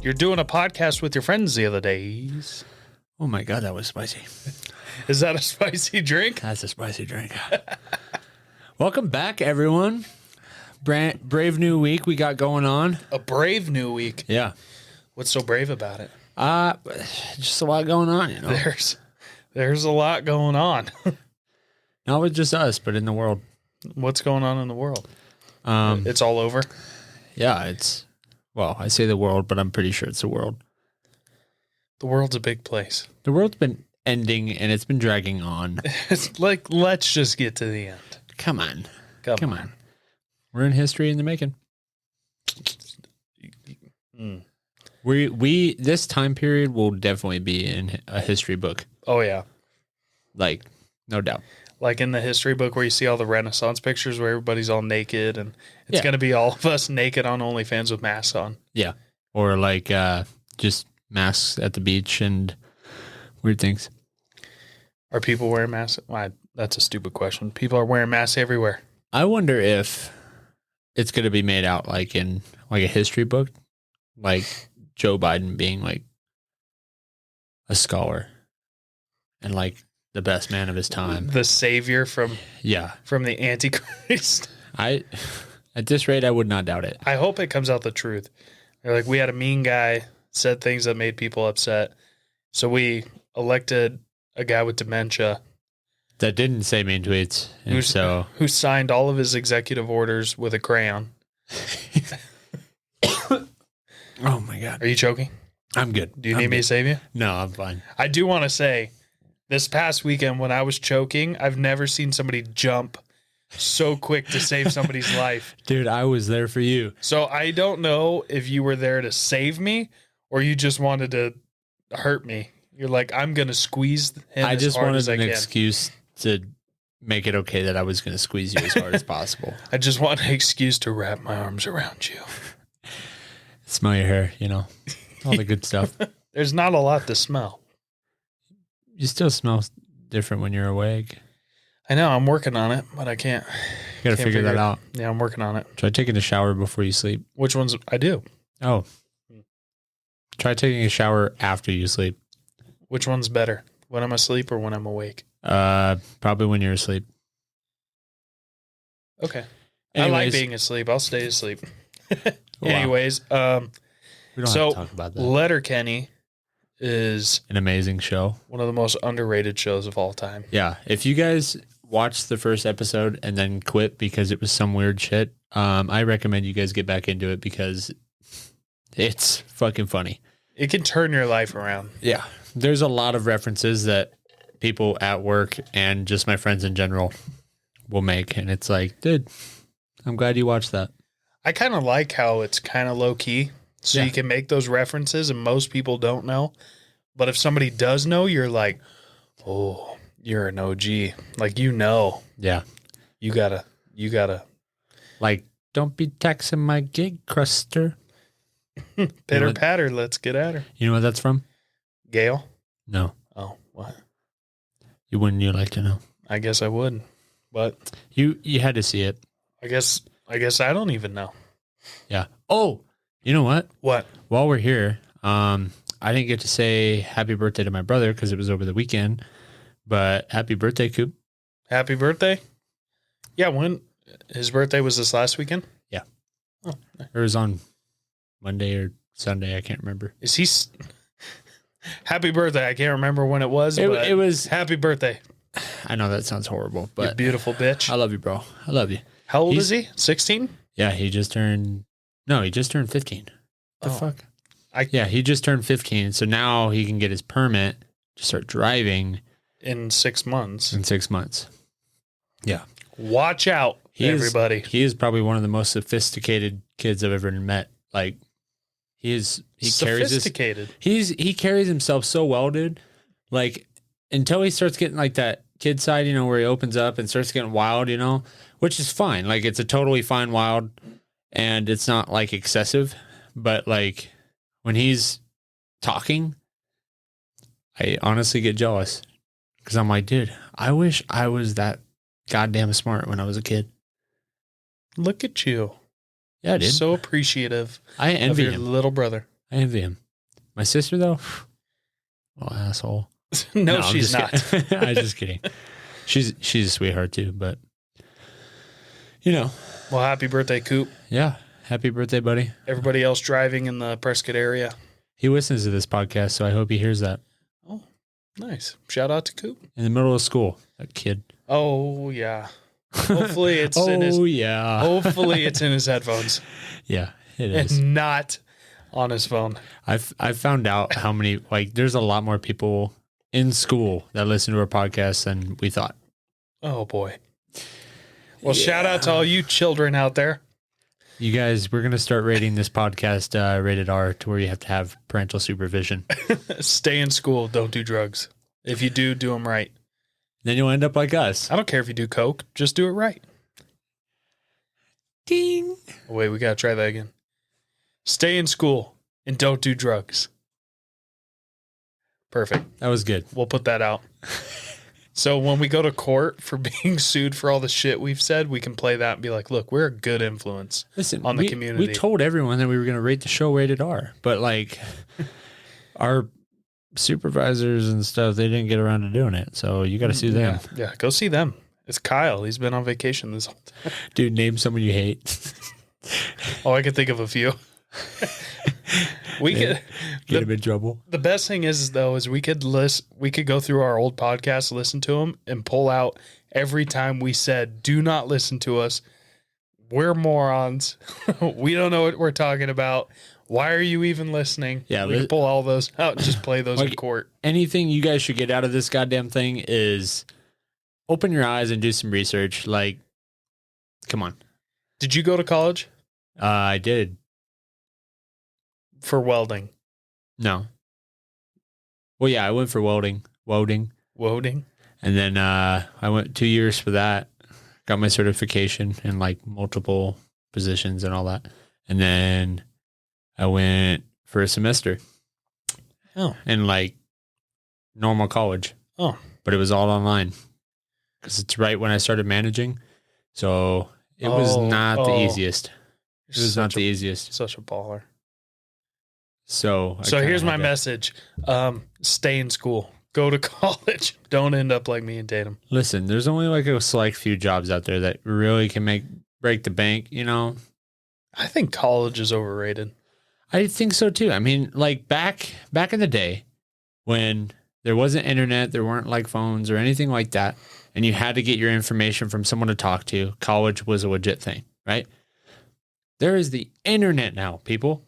You're doing a podcast with your friends the other days. Oh my God, that was spicy. Is that a spicy drink? That's a spicy drink. Welcome back, everyone. Brave new week we got going on. A brave new week. Yeah. What's so brave about it? Just a lot going on, you know. There's a lot going on. Not with just us, but in the world. What's going on in the world? It's all over. Yeah, I say the world, but I'm pretty sure it's the world. The world's a big place. The world's been ending and it's been dragging on. It's like, let's just get to the end. Come on. Come on. We're in history in the making. Mm. We this time period will definitely be in a history book. Oh, yeah. Like, no doubt. Like in the history book where you see all the Renaissance pictures where everybody's all naked, and it's going to be all of us naked on OnlyFans with masks on. Yeah. Or like just masks at the beach and weird things. Are people wearing masks? That's a stupid question. People are wearing masks everywhere. I wonder if it's going to be made out like in like a history book, like Joe Biden being like a scholar and like the best man of his time. The savior from the Antichrist. At this rate, I would not doubt it. I hope it comes out the truth. They're like, we had a mean guy, said things that made people upset. So we elected a guy with dementia. That didn't say mean tweets. Who signed all of his executive orders with a crayon. Oh my God. Are you choking? I'm good. Do you need me to save you? No, I'm fine. I do want to say, this past weekend when I was choking, I've never seen somebody jump so quick to save somebody's life. Dude, I was there for you. So I don't know if you were there to save me or you just wanted to hurt me. You're like, I'm going to squeeze him I as just hard wanted as I an can. excuse to make it okay that I was going to squeeze you as hard as possible. I just want an excuse to wrap my arms around you. Smell your hair, you know, all the good stuff. There's not a lot to smell. You still smell different when you're awake. I know, I'm working on it, but I can't. You got to figure that out. Yeah, I'm working on it. Try taking a shower before you sleep. Which ones? I do. Oh. Try taking a shower after you sleep. Which one's better? When I'm asleep or when I'm awake? Probably when you're asleep. Okay. Anyways, I like being asleep. I'll stay asleep. Wow. Anyways, we don't have to talk about that. Letterkenny is An amazing show. one of the most underrated shows of all time. Yeah. If you guys watched the first episode and then quit because it was some weird shit, I recommend you guys get back into it because it's fucking funny. It can turn your life around. Yeah. There's a lot of references that people at work and just my friends in general will make. And it's like, dude, I'm glad you watched that. I kind of like how it's kind of low key. So you can make those references and most people don't know. But if somebody does know, you're like, oh, you're an OG. Like, you know. Yeah. You gotta. Like, don't be taxing my gig, Cruster. Pitter patter, let's get at her. You know what that's from? Gail? No. Oh, what? You like to know. I guess I would. But You had to see it. I guess I don't even know. Yeah. Oh, you know what? What? While we're here, I didn't get to say happy birthday to my brother because it was over the weekend. But happy birthday, Coop. Happy birthday? Yeah, when his birthday was this last weekend? Yeah. Oh. It was on Monday or Sunday. I can't remember. Is he... Happy birthday. I can't remember when it was, but it was... happy birthday. I know that sounds horrible, but... You beautiful bitch. I love you, bro. I love you. How old is he? 16? Yeah, he just turned 15. The fuck? Yeah, he just turned 15. So now he can get his permit to start driving. In 6 months. Yeah. Watch out, everybody. He is probably one of the most sophisticated kids I've ever met. Like, he sophisticated. He carries himself so well, dude. Like, until he starts getting like that kid side, you know, where he opens up and starts getting wild, you know, which is fine. Like, it's a totally fine wild and it's not like excessive, but like when he's talking, I honestly get jealous because I'm like, dude, I wish I was that goddamn smart when I was a kid. Look at you. Yeah, dude. So appreciative I envy of your him. little brother. I envy him. My sister, though, oh, asshole. No, she's not. I'm just kidding. She's a sweetheart, too, but, you know. Well, happy birthday, Coop. Yeah. Happy birthday, buddy. Everybody else driving in the Prescott area. He listens to this podcast, so I hope he hears that. Oh, nice. Shout out to Coop. In the middle of school, that kid. Oh, yeah. Hopefully it's in his... yeah. Hopefully it's in his headphones. Yeah, it is. And not on his phone. I've found out how many, like, there's a lot more people in school that listen to our podcast than we thought. Oh, boy. Well, shout out to all you children out there. You guys, we're going to start rating this podcast rated R to where you have to have parental supervision. Stay in school. Don't do drugs. If you do them right. Then you'll end up like us. I don't care if you do coke. Just do it right. Ding. Oh, wait, we got to try that again. Stay in school and don't do drugs. Perfect. That was good. We'll put that out. So when we go to court for being sued for all the shit we've said, we can play that and be like, look, we're a good influence on the community. We told everyone that we were going to rate the show rated R, but like our supervisors and stuff, they didn't get around to doing it. So you got to sue them. Yeah, go see them. It's Kyle. He's been on vacation this whole time. Dude, name someone you hate. Oh, I could think of a few. We could get him in trouble. The best thing is though, is we could go through our old podcasts, listen to them, and pull out every time we said, "Do not listen to us. We're morons. We don't know what we're talking about. Why are you even listening?" Yeah, we can pull all those out and just play those in court. Anything you guys should get out of this goddamn thing is open your eyes and do some research. Like, come on. Did you go to college? I did. For welding? No. Well, yeah, I went for welding. And then I went 2 years for that. Got my certification in like multiple positions and all that. And then I went for a semester. Oh. In like normal college. Oh. But it was all online. Because it's right when I started managing. So it was not the easiest. It was not the easiest. Such a baller. So here's my message. Stay in school. Go to college. Don't end up like me and Tatum. Listen, there's only like a select few jobs out there that really can break the bank, you know? I think college is overrated. I think so too. I mean, like back in the day when there wasn't internet, there weren't like phones or anything like that, and you had to get your information from someone to talk to, college was a legit thing, right? There is the internet now, people.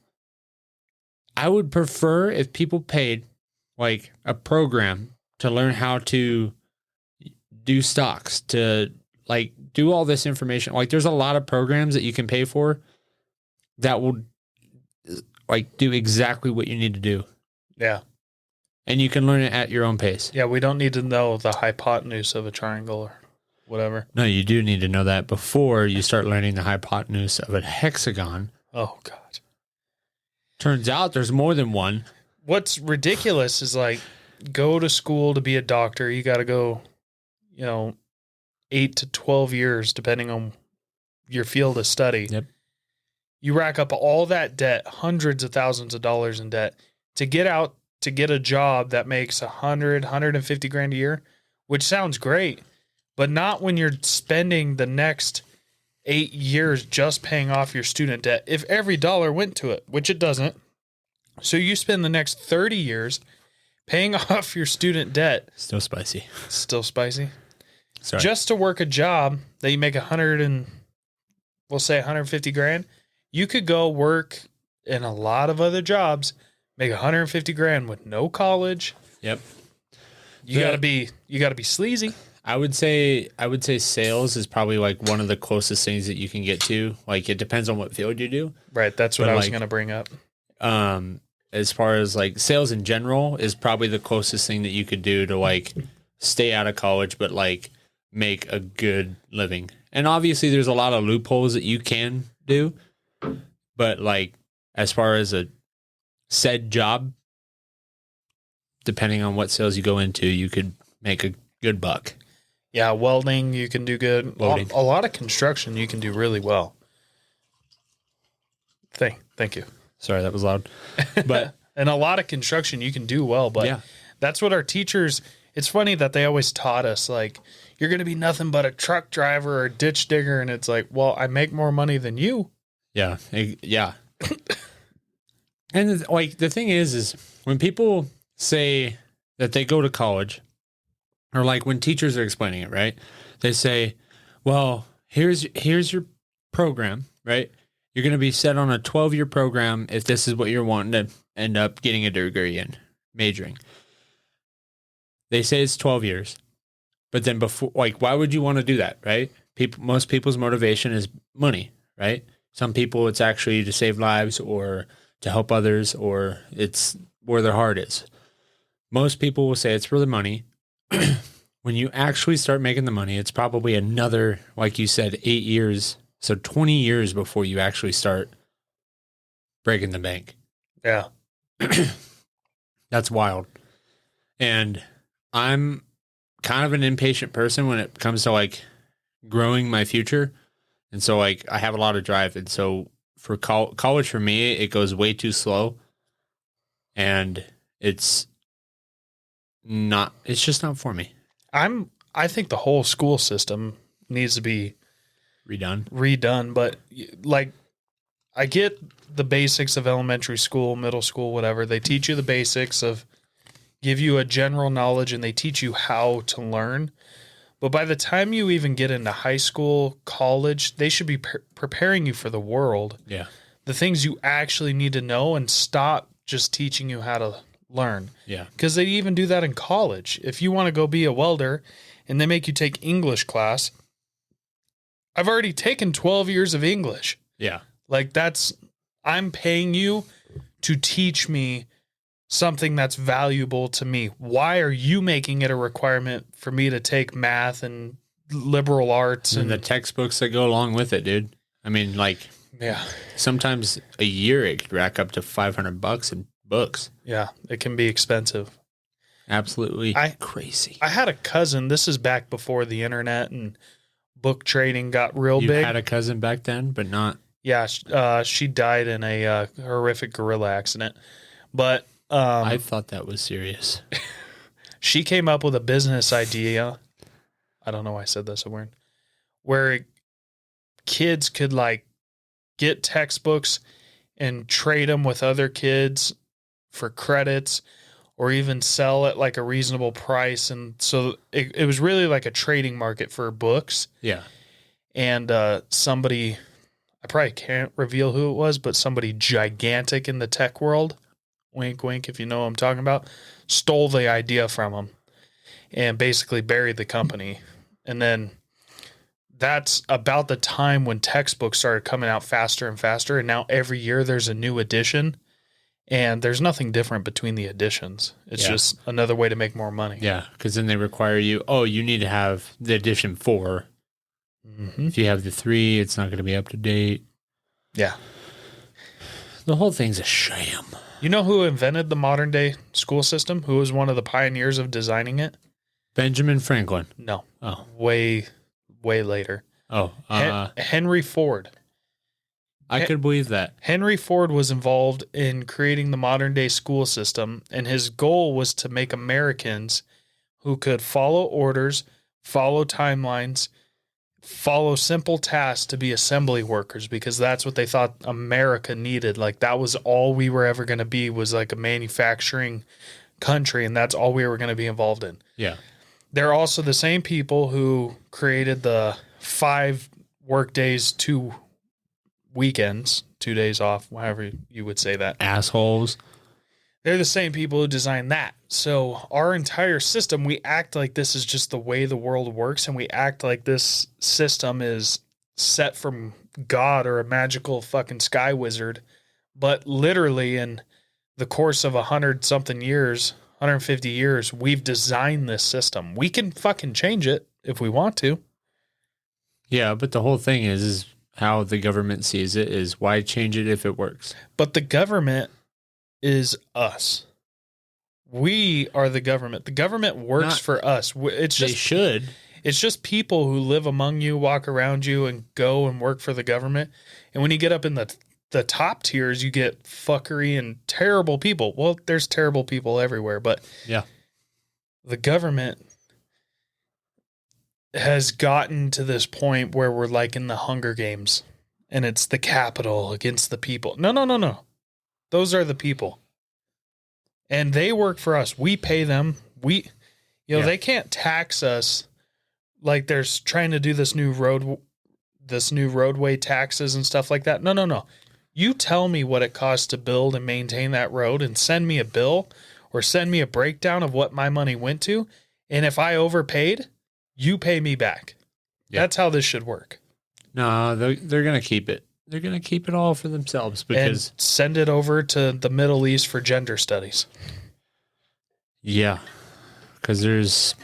I would prefer if people paid like a program to learn how to do stocks, to like do all this information. Like there's a lot of programs that you can pay for that will like do exactly what you need to do. Yeah. And you can learn it at your own pace. Yeah, we don't need to know the hypotenuse of a triangle or whatever. No, you do need to know that before you start learning the hypotenuse of a hexagon. Oh, God. Turns out there's more than one. What's ridiculous is like, go to school to be a doctor. You got to go, 8 to 12 years, depending on your field of study. Yep. You rack up all that debt, hundreds of thousands of dollars in debt to get out to get a job that makes 150 grand a year, which sounds great, but not when you're spending the next 8 years just paying off your student debt. If every dollar went to it, which it doesn't. So you spend the next 30 years paying off your student debt. Still spicy. Still spicy. Sorry. Just to work a job that you make 150 grand. You could go work in a lot of other jobs, make 150 grand with no college. Yep. You gotta be sleazy. I would say sales is probably like one of the closest things that you can get to. Like it depends on what field you do. Right. That's what I was gonna bring up. As far as like sales in general is probably the closest thing that you could do to like stay out of college, but like make a good living. And obviously there's a lot of loopholes that you can do, but like as far as a said job, depending on what sales you go into, you could make a good buck. Yeah, welding, you can do good. Loading. A lot of construction, you can do really well. Thank you. Sorry, that was loud. But and a lot of construction you can do well, but yeah. That's what our teachers, it's funny that they always taught us, like, you're going to be nothing but a truck driver or a ditch digger. And it's like, well, I make more money than you. Yeah. Yeah. And like, the thing is when people say that they go to college, or like when teachers are explaining it, right? They say, well, here's your program, right? You're going to be set on a 12-year program if this is what you're wanting to end up getting a degree in, majoring. They say it's 12 years. But then before, like, why would you want to do that, right? Most people's motivation is money, right? Some people, it's actually to save lives or to help others, or it's where their heart is. Most people will say it's for the money. When you actually start making the money, it's probably another, like you said, 8 years. So 20 years before you actually start breaking the bank. Yeah. That's wild. And I'm kind of an impatient person when it comes to like growing my future. And so like I have a lot of drive. And so for college for me, it goes way too slow. And it's just not for me. I think the whole school system needs to be redone. But like, I get the basics of elementary school, middle school, whatever. They teach you the basics give you a general knowledge, and they teach you how to learn. But by the time you even get into high school, college, they should be preparing you for the world. Yeah. The things you actually need to know, and stop just teaching you how to learn. Yeah. Because they even do that in college. If you want to go be a welder and they make you take English class, I've already taken 12 years of English. Yeah. Like I'm paying you to teach me something that's valuable to me. Why are you making it a requirement for me to take math and liberal arts and the textbooks that go along with it, dude? I mean, like, yeah, sometimes a year it could rack up to $500 in books. Yeah, it can be expensive. Absolutely crazy. I had a cousin. This is back before the internet and book trading got real big. You had a cousin back then, but not. Yeah, she died in a horrific gorilla accident. But I thought that was serious. She came up with a business idea. I don't know why I said that's a word. Where kids could like get textbooks and trade them with other kids for credits, or even sell at like a reasonable price. And so it was really like a trading market for books. Yeah. And somebody, I probably can't reveal who it was, but somebody gigantic in the tech world, wink, wink, if you know what I'm talking about, stole the idea from him and basically buried the company. And then that's about the time when textbooks started coming out faster and faster. And now every year there's a new edition, and there's nothing different between the editions. It's just another way to make more money. Yeah. Cause then they require you need to have the edition 4. Mm-hmm. If you have the 3, it's not going to be up to date. Yeah. The whole thing's a sham. You know who invented the modern day school system? Who was one of the pioneers of designing it? Benjamin Franklin. No. Oh. Way later. Oh. Henry Ford. I could believe that. Henry Ford was involved in creating the modern day school system, and his goal was to make Americans who could follow orders, follow timelines, follow simple tasks to be assembly workers, because that's what they thought America needed. Like, that was all we were ever going to be, was like a manufacturing country, and that's all we were going to be involved in. Yeah. They're also the same people who created the 5 work days, 2 weekends, 2 days off, however you would say that. Assholes. They're the same people who designed that. So our entire system, we act like this is just the way the world works, and we act like this system is set from God or a magical fucking sky wizard. But literally in the course of 100-something years, 150 years, we've designed this system. We can fucking change it if we want to. Yeah, but the whole thing is how the government sees it is, why change it if it works? But the government is us. We are the government. The government works for us. It's just people who live among you, walk around you, and go and work for the government. And when you get up in the the top tiers, you get fuckery and terrible people. Well, there's terrible people everywhere, but Yeah. the government has gotten to this point where we're like in the Hunger Games and it's the capital against the people. No. Those are the people. And they work for us. We pay them. They can't tax us like there's trying to do this new roadway taxes and stuff like that. No. You tell me what it costs to build and maintain that road and send me a bill or send me a breakdown of what my money went to. And if I overpaid, you pay me back. Yep. That's how this should work. No, they're going to keep it. They're going to keep it all for themselves because and send it over to the Middle East for gender studies. Yeah. Because there's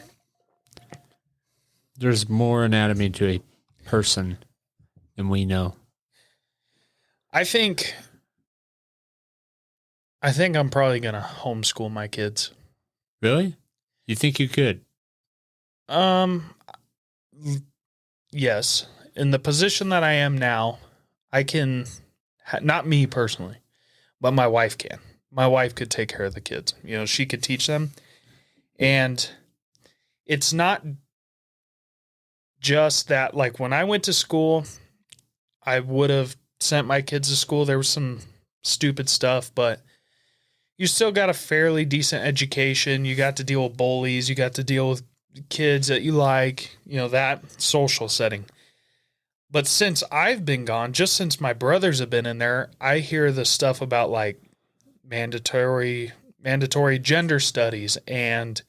more anatomy to a person than we know. I think I'm probably going to homeschool my kids. Really? You think you could? Yes. In the position that I am now, I can, not me personally, but my wife can. My wife could take care of the kids. She could teach them. And it's not just that, like when I went to school, I would have sent my kids to school. There was some stupid stuff, but you still got a fairly decent education. You got to deal with bullies. You got to deal with kids that you like, that social setting. But since I've been gone, just since my brothers have been in there, I hear the stuff about like mandatory gender studies and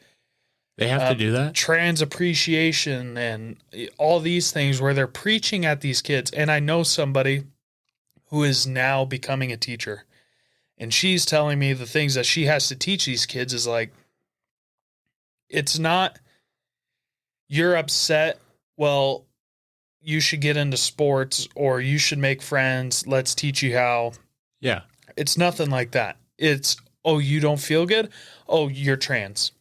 they have to do that, trans appreciation and all these things where they're preaching at these kids. And I know somebody who is now becoming a teacher, and she's telling me the things that she has to teach these kids is like, it's not, you're upset, well, you should get into sports or you should make friends. Let's teach you how. Yeah. It's nothing like that. It's, oh, you don't feel good? Oh, you're trans.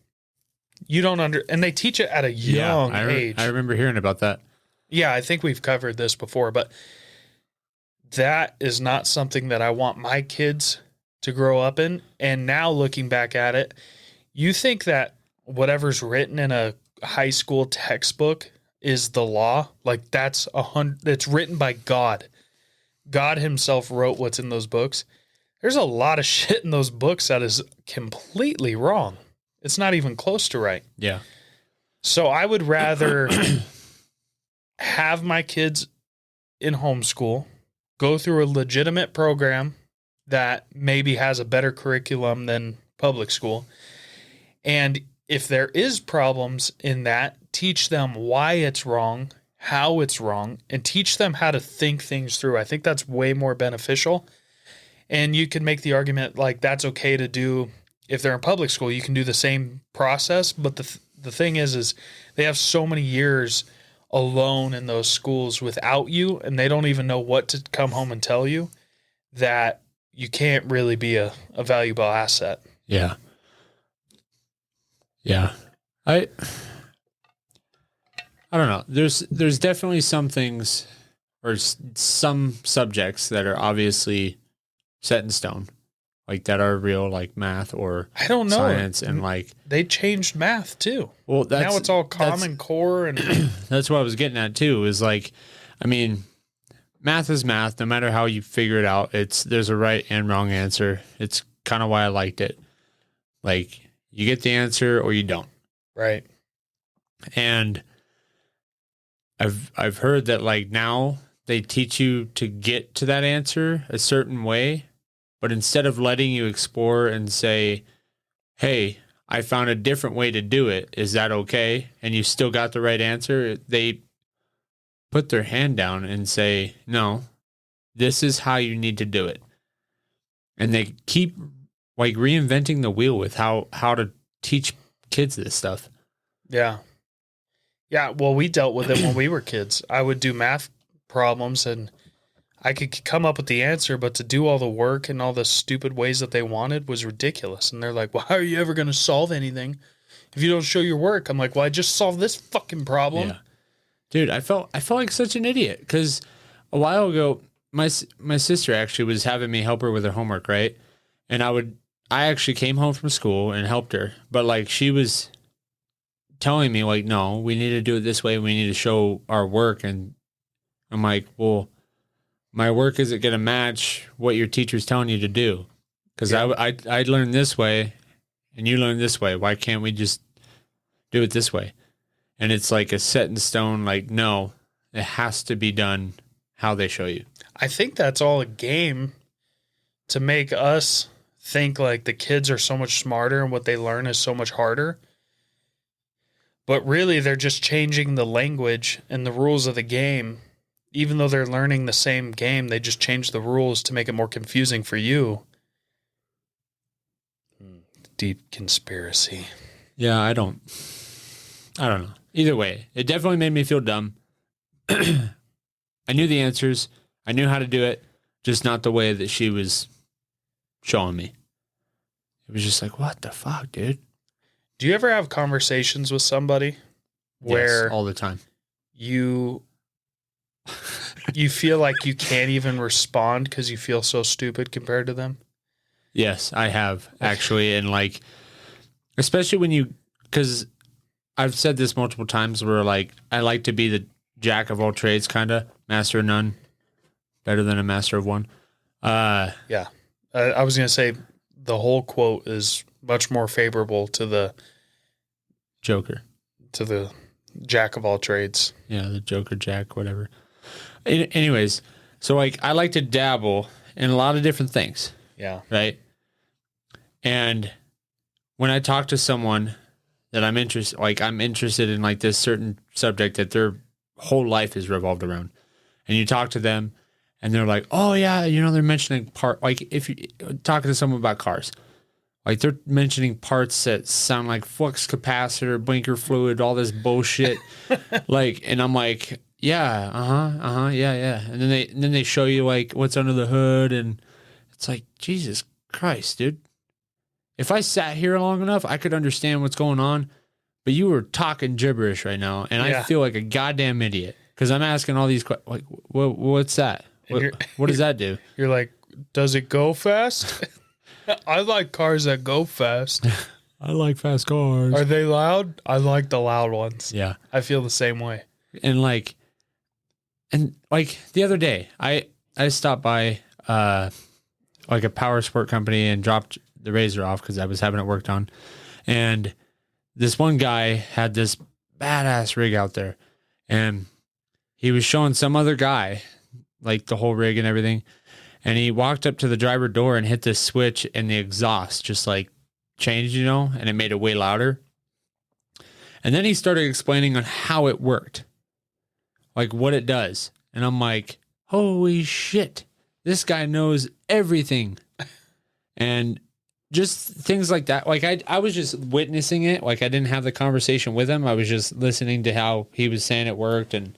You don't and they teach it at a young age. I remember hearing about that. Yeah, I think we've covered this before, but that is not something that I want my kids to grow up in. And now looking back at it, you think that whatever's written in a high school textbook is the law? Like it's written by God. God himself wrote what's in those books. There's a lot of shit in those books that is completely wrong. It's not even close to right. Yeah. So I would rather have my kids in homeschool, go through a legitimate program that maybe has a better curriculum than public school. And if there is problems in that, teach them why it's wrong, how it's wrong, and teach them how to think things through. I think that's way more beneficial. And you can make the argument like that's okay to do if they're in public school. You can do the same process, but the thing is they have so many years alone in those schools without you, and they don't even know what to come home and tell you, that you can't really be a valuable asset. Yeah. Yeah. I don't know. There's definitely some things or some subjects that are obviously set in stone, like that are real, like math or I don't know science, and like they changed math too. Well, now it's all Common Core, and that's what I was getting at too. Is like, I mean, math is math. No matter how you figure it out, there's a right and wrong answer. It's kind of why I liked it. Like, you get the answer or you don't. Right. And I've heard that like now they teach you to get to that answer a certain way, but instead of letting you explore and say, hey, I found a different way to do it, is that okay? And you still got the right answer, they put their hand down and say, no, this is how you need to do it. And they keep like reinventing the wheel with how to teach kids this stuff. Yeah. Yeah, well, we dealt with it when we were kids. I would do math problems and I could come up with the answer, but to do all the work and all the stupid ways that they wanted was ridiculous. And they're like, well, how are you ever going to solve anything if you don't show your work? I'm like, well, I just solved this fucking problem. Yeah. Dude, I felt like such an idiot because a while ago my sister actually was having me help her with her homework, right? And I actually came home from school and helped her, but like she was telling me like, no, we need to do it this way. We need to show our work. And I'm like, well, my work isn't going to match what your teacher's telling you to do. Cause I learned this way and you learn this way. Why can't we just do it this way? And it's like a set in stone, like, no, it has to be done how they show you. I think that's all a game to make us think like the kids are so much smarter and what they learn is so much harder. But really, they're just changing the language and the rules of the game. Even though they're learning the same game, they just change the rules to make it more confusing for you. Deep conspiracy. Yeah, I don't know. Either way, it definitely made me feel dumb. I knew the answers. I knew how to do it, just not the way that she was showing me. It was just like, what the fuck, dude? Do you ever have conversations with somebody where yes, all the time you feel like you can't even respond because you feel so stupid compared to them? Yes, I have actually. And like, especially because I've said this multiple times where like, I like to be the jack of all trades, kind of master of none, better than a master of one. Yeah. I was going to say the whole quote is much more favorable to the Joker, to the jack of all trades. Yeah. The Joker, Jack, whatever. Anyways. So like, I like to dabble in a lot of different things. Yeah. Right. And when I talk to someone that I'm interested in like this certain subject that their whole life is revolved around, and you talk to them and they're like, oh yeah, they're mentioning like if you talking to someone about cars, like they're mentioning parts that sound like flux capacitor, blinker fluid, all this bullshit. Like, and I'm like, yeah, yeah. And then they show you like what's under the hood, and it's like, Jesus Christ, dude. If I sat here long enough, I could understand what's going on, but you were talking gibberish right now, and I feel like a goddamn idiot because I'm asking all these questions. Like, what's that? What does that do? You're like, does it go fast? I like cars that go fast. I like fast cars. Are they loud? I like the loud ones. Yeah. I feel the same way. And like the other day, I stopped by like a power sport company and dropped the Razor off because I was having it worked on. And this one guy had this badass rig out there, and he was showing some other guy like the whole rig and everything. And he walked up to the driver door and hit this switch, and the exhaust just like changed, and it made it way louder. And then he started explaining on how it worked, like what it does. And I'm like, holy shit, this guy knows everything. And just things like that. Like I was just witnessing it. Like I didn't have the conversation with him. I was just listening to how he was saying it worked, and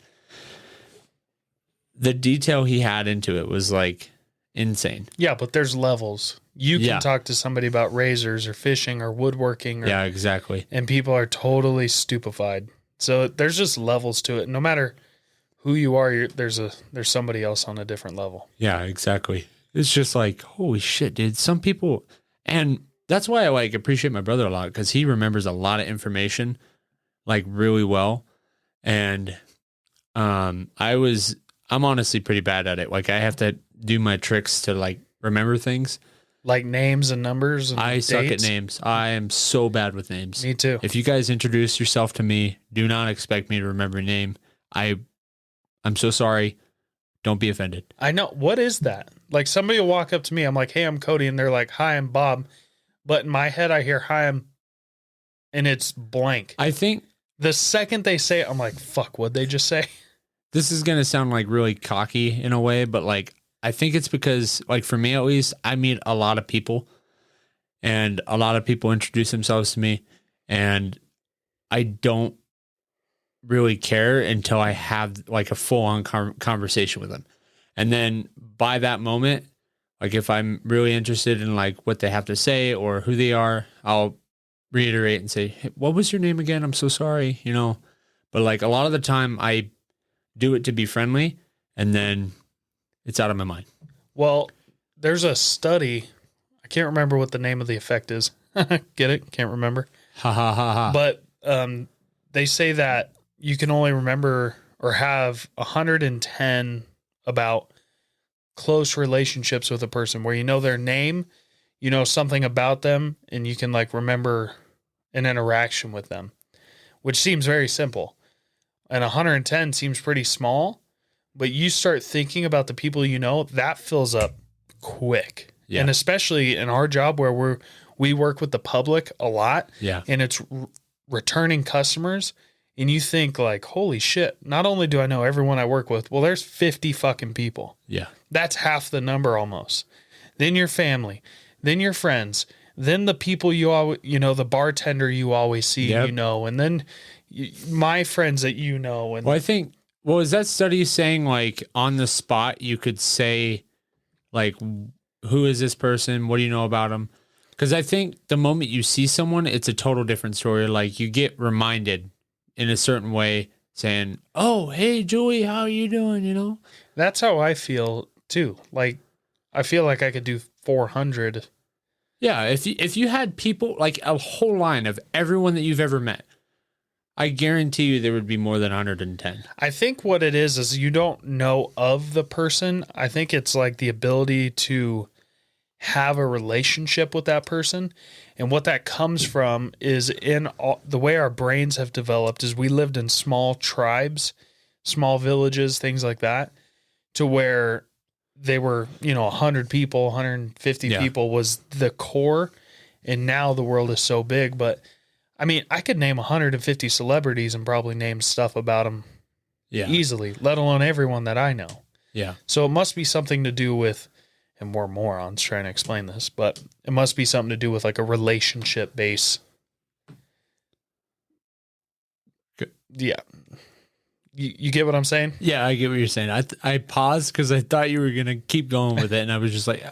the detail he had into it was like insane. Yeah, but there's levels. You can talk to somebody about razors or fishing or woodworking. Yeah, exactly. And people are totally stupefied. So there's just levels to it. No matter who you are, there's somebody else on a different level. Yeah, exactly. It's just like, holy shit, dude. Some people, and that's why I like appreciate my brother a lot, because he remembers a lot of information like really well. And I'm honestly pretty bad at it. Like I have to do my tricks to like remember things. Like names and numbers and I dates? suck at names. I am so bad with names. Me too. If you guys introduce yourself to me, do not expect me to remember your name. I'm so sorry. Don't be offended. I know. What is that? Like somebody will walk up to me. I'm like, hey, I'm Cody. And they're like, hi, I'm Bob. But in my head, I hear hi, and it's blank. I think the second they say it, I'm like, fuck, what'd they just say? This is going to sound like really cocky in a way, but like, I think it's because like for me, at least, I meet a lot of people, and a lot of people introduce themselves to me, and I don't really care until I have like a full on conversation with them. And then by that moment, like if I'm really interested in like what they have to say or who they are, I'll reiterate and say, hey, what was your name again? I'm so sorry, but like a lot of the time I do it to be friendly, and then it's out of my mind. Well, there's a study. I can't remember what the name of the effect is. Get it? Can't remember. Ha ha ha ha. But they say that you can only remember or have 110 about close relationships with a person where you know their name, you know something about them, and you can like remember an interaction with them, which seems very simple. And 110 seems pretty small, but you start thinking about the people you know, that fills up quick. Yeah. And especially in our job where we work with the public a lot, and it's returning customers, and you think like, holy shit, not only do I know everyone I work with, well, there's 50 fucking people. Yeah. That's half the number almost. Then your family, then your friends, then the people the bartender you always see, and then my friends that you know. And well, I think, is that study saying like on the spot you could say like, who is this person? What do you know about them? Because I think the moment you see someone, it's a total different story. Like you get reminded in a certain way saying, oh, hey, Julie, how are you doing? You know, that's how I feel too. Like, I feel like I could do 400. Yeah. If you had people like a whole line of everyone that you've ever met, I guarantee you there would be more than 110. I think what it is you don't know of the person. I think it's like the ability to have a relationship with that person. And what that comes from is the way our brains have developed is we lived in small tribes, small villages, things like that, to where they were, 100 people, 150 people was the core. And now the world is so big. But I mean, I could name 150 celebrities and probably name stuff about them easily, let alone everyone that I know. Yeah. So it must be something to do with, and we're morons trying to explain this, but it must be something to do with like a relationship base. Yeah. You get what I'm saying? Yeah, I get what you're saying. I paused because I thought you were going to keep going with it, and I was just like,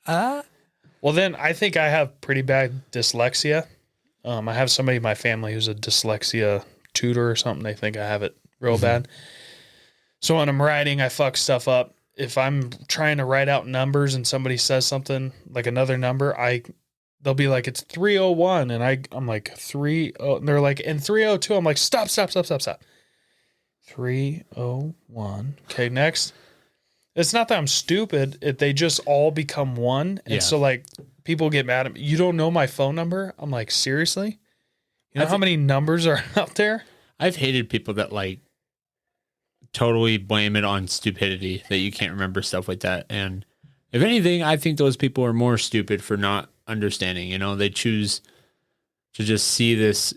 Well, then I think I have pretty bad dyslexia. I have somebody in my family who's a dyslexia tutor or something. They think I have it real bad. So when I'm writing, I fuck stuff up. If I'm trying to write out numbers and somebody says something like another number, they'll be like, it's 301. And I'm like, 30. And they're like, in 302. I'm like, stop. 301. Okay, next. It's not that I'm stupid. They just all become one. And so like people get mad at me. You don't know my phone number? I'm like, seriously? You know how many numbers are out there? I've hated people that like totally blame it on stupidity, that you can't remember stuff like that. And if anything, I think those people are more stupid for not understanding. They choose to just see this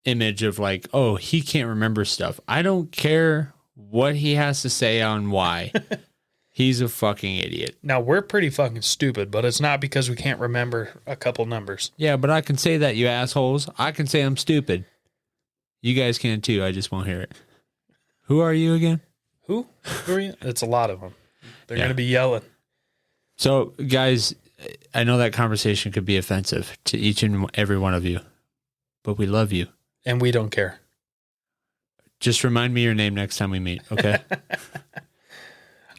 image of like, oh, he can't remember stuff. I don't care what he has to say on why. He's a fucking idiot. Now, we're pretty fucking stupid, but it's not because we can't remember a couple numbers. Yeah, but I can say that, you assholes. I can say I'm stupid. You guys can too. I just won't hear it. Who are you again? Who are you? It's a lot of them. They're going to be yelling. So, guys, I know that conversation could be offensive to each and every one of you, but we love you. And we don't care. Just remind me your name next time we meet, okay?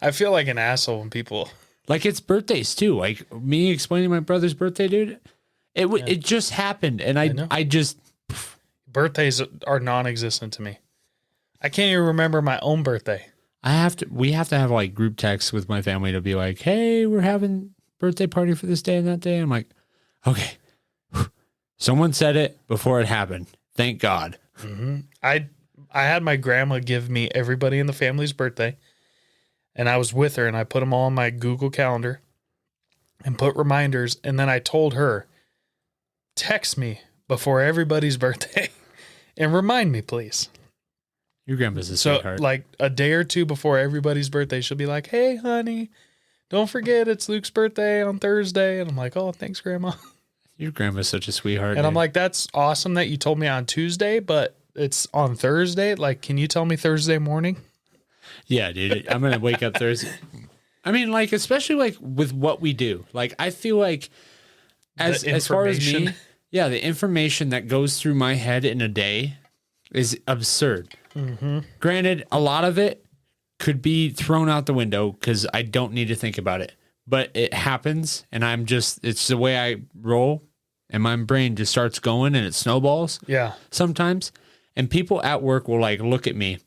I feel like an asshole when people... Like, it's birthdays, too. Like, me explaining my brother's birthday, dude, it just happened, and I just... Birthdays are non-existent to me. I can't even remember my own birthday. We have to have like group texts with my family to be like, hey, we're having birthday party for this day and that day. I'm like, okay. Someone said it before it happened. Thank God. Mm-hmm. I had my grandma give me everybody in the family's birthday, and I was with her, and I put them all on my Google Calendar and put reminders. And then I told her, text me before everybody's birthday and remind me, please. Your grandma's a sweetheart. So, like a day or two before everybody's birthday, she'll be like, hey, honey, don't forget it's Luke's birthday on Thursday. And I'm like, oh, thanks, Grandma. Your grandma's such a sweetheart. And I'm like, that's awesome that you told me on Tuesday, but it's on Thursday. Like, can you tell me Thursday morning? Yeah, dude. I'm going to wake up Thursday. I mean, like, especially like with what we do. Like, I feel like as far as me, the information that goes through my head in a day is absurd. Mm-hmm. Granted, a lot of it could be thrown out the window because I don't need to think about it. But it happens, and it's the way I roll, and my brain just starts going, and it snowballs. Yeah. Sometimes. And people at work will like look at me.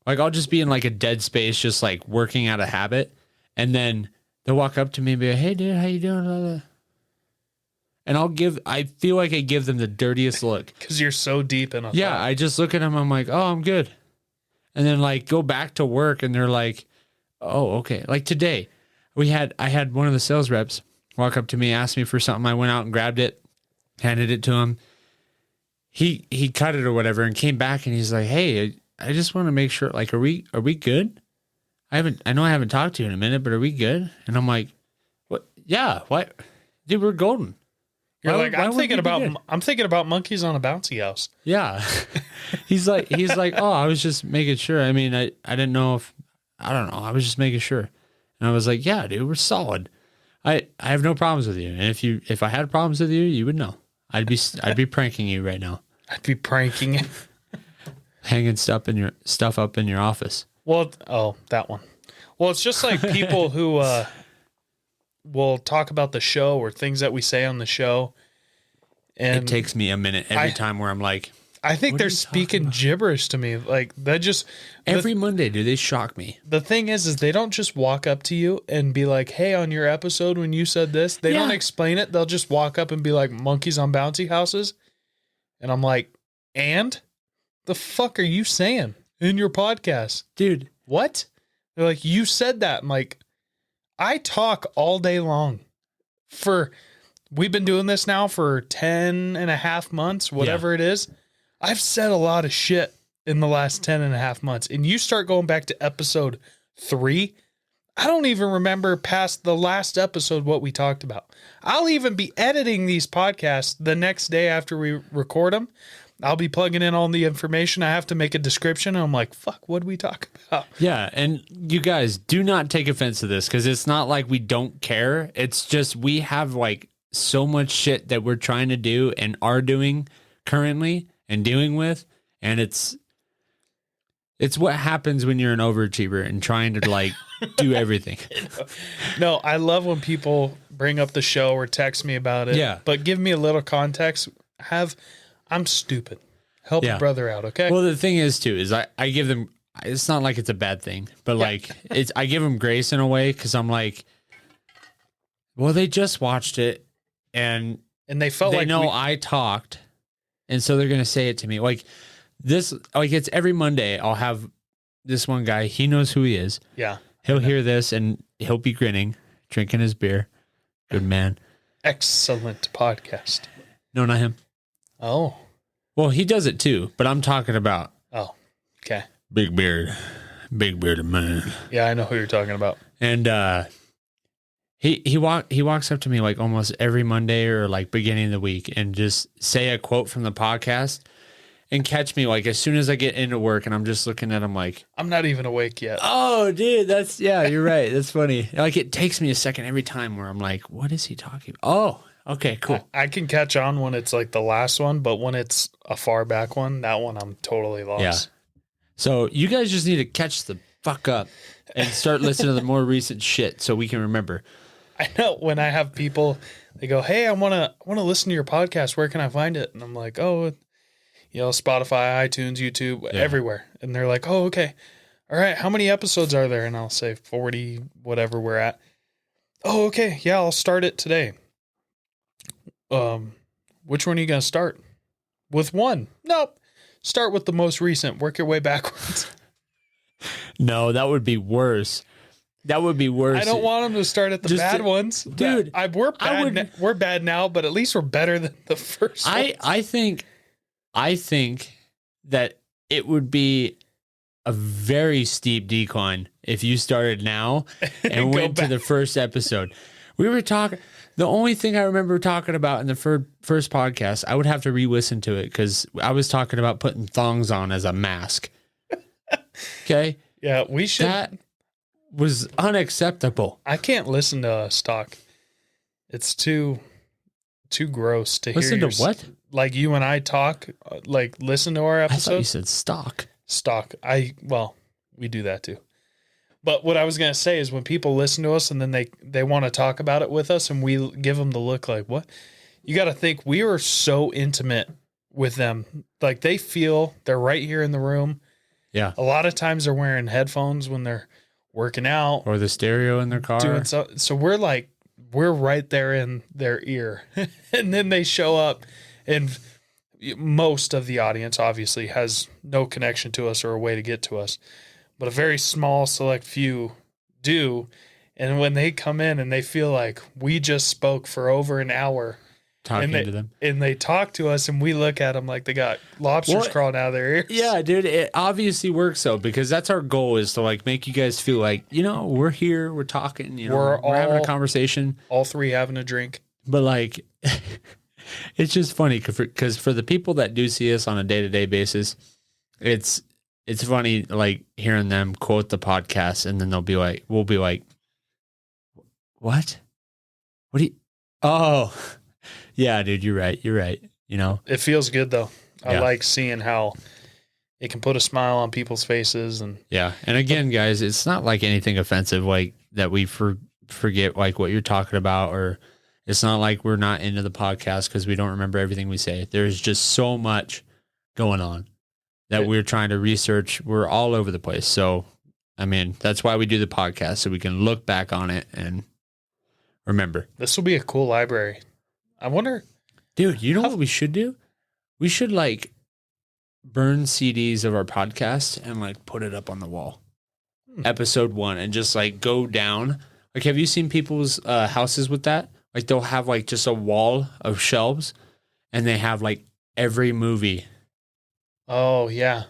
Like I'll just be in like a dead space, just like working out of habit. And then they'll walk up to me and be like, hey dude, how you doing? And I feel like I give them the dirtiest look. Because you're so deep in a Yeah, thought. I just look at them, I'm like, oh, I'm good. And then like go back to work and they're like, oh, okay. Like today, I had one of the sales reps walk up to me, ask me for something. I went out and grabbed it, handed it to him. He cut it or whatever and came back and he's like, hey, I just want to make sure, like, are we good? I know I haven't talked to you in a minute, but are we good? And I'm like, what? Yeah, what? Dude, we're golden. You're like, I'm thinking about monkeys on a bouncy house. Yeah. he's like, oh, I was just making sure. I mean, I didn't know I don't know. I was just making sure. And I was like, yeah, dude, we're solid. I have no problems with you. And if I had problems with you, you would know. I'd be pranking you right now. I'd be pranking you. Hanging stuff up in your office. Well, that one. Well, it's just like people who will talk about the show or things that we say on the show. And it takes me a minute every time where I'm like, I think they're speaking gibberish to me. Like that just every Monday, do they shock me? The thing is they don't just walk up to you and be like, hey, on your episode when you said this, they don't explain it. They'll just walk up and be like, monkeys on bouncy houses. And I'm like, and the fuck are you saying in your podcast? Dude, what? They're like, you said that. I'm like, I talk all day long we've been doing this now for 10 and a half months, whatever it is. I've said a lot of shit in the last 10 and a half months. And you start going back to episode 3. I don't even remember past the last episode what we talked about. I'll even be editing these podcasts the next day after we record them. I'll be plugging in all the information. I have to make a description. And I'm like, fuck, what did we talk about? Yeah. And you guys do not take offense to this because it's not like we don't care. It's just we have like so much shit that we're trying to do and are doing currently and dealing with. And it's what happens when you're an overachiever and trying to like do everything. No, I love when people bring up the show or text me about it. Yeah. But give me a little context. I'm stupid. Help a brother out, okay? Well, the thing is too, is I give them, it's not like it's a bad thing, but like I give them grace in a way. Cause I'm like, well, they just watched it and they felt they like know I talked. And so they're going to say it to me like this, like it's every Monday. I'll have this one guy. He knows who he is. Yeah. He'll hear this and he'll be grinning, drinking his beer. Good man. Excellent podcast. No, not him. Oh. Well, he does it too, but I'm talking about. Oh, okay. Big bearded man. Yeah, I know who you're talking about. And he walks up to me like almost every Monday or like beginning of the week and just say a quote from the podcast and catch me like as soon as I get into work and I'm just looking at him like I'm not even awake yet. Oh, dude, you're right. That's funny. Like it takes me a second every time where I'm like, what is he talking about? Oh. Okay, cool. I can catch on when it's like the last one, but when it's a far back one, that one I'm totally lost. Yeah. So you guys just need to catch the fuck up and start listening to the more recent shit so we can remember. I know when I have people, they go, "Hey, I want to listen to your podcast. Where can I find it?" And I'm like, "Oh, Spotify, iTunes, YouTube, everywhere." And they're like, "Oh, okay. All right. How many episodes are there?" And I'll say 40, whatever we're at. Oh, okay. Yeah, I'll start it today. Which one are you going to start? With one? Nope. Start with the most recent. Work your way backwards. No, that would be worse. I don't want them to start at the bad ones. Dude, we're bad now, but at least we're better than the first one. I think that it would be a very steep decline if you started now and went to the first episode. We were talking... The only thing I remember talking about in the first podcast, I would have to re-listen to it because I was talking about putting thongs on as a mask. Okay? Yeah, we should. That was unacceptable. I can't listen to stock. It's too gross to listen hear. Listen to what? Like you and I talk, like listen to our episodes. I thought you said stock. Stock. We do that too. But what I was going to say is when people listen to us and then they want to talk about it with us and we give them the look like, what? You got to think we are so intimate with them. Like they feel they're right here in the room. Yeah. A lot of times they're wearing headphones when they're working out. Or the stereo in their car. Doing so we're right there in their ear. And then they show up and most of the audience obviously has no connection to us or a way to get to us. But a very small select few do. And when they come in and they feel like we just spoke for over an hour talking to them, and they talk to us and we look at them like they got lobsters crawling out of their ears. Yeah, dude, it obviously works though, because that's our goal, is to like make you guys feel like, we're here, we're talking, we're having a conversation. All three having a drink. But like, it's just funny because for the people that do see us on a day-to-day basis, it's funny, like hearing them quote the podcast and then we'll be like, what? What do you, oh, yeah, dude, you're right. It feels good though. I Yeah. like seeing how it can put a smile on people's faces. And yeah. And again, guys, it's not like anything offensive, like that we forget like what you're talking about, or it's not like we're not into the podcast because we don't remember everything we say. There's just so much going on that we're trying to research. We're all over the place. So, I mean, that's why we do the podcast, so we can look back on it and remember. this will be a cool library. I wonder, Dude, you know what we should do? We should like burn CDs of our podcast and like put it up on the wall. Episode 1, and just like go down. Like, have you seen people's houses with that? Like they'll have like just a wall of shelves and they have like every movie. oh yeah.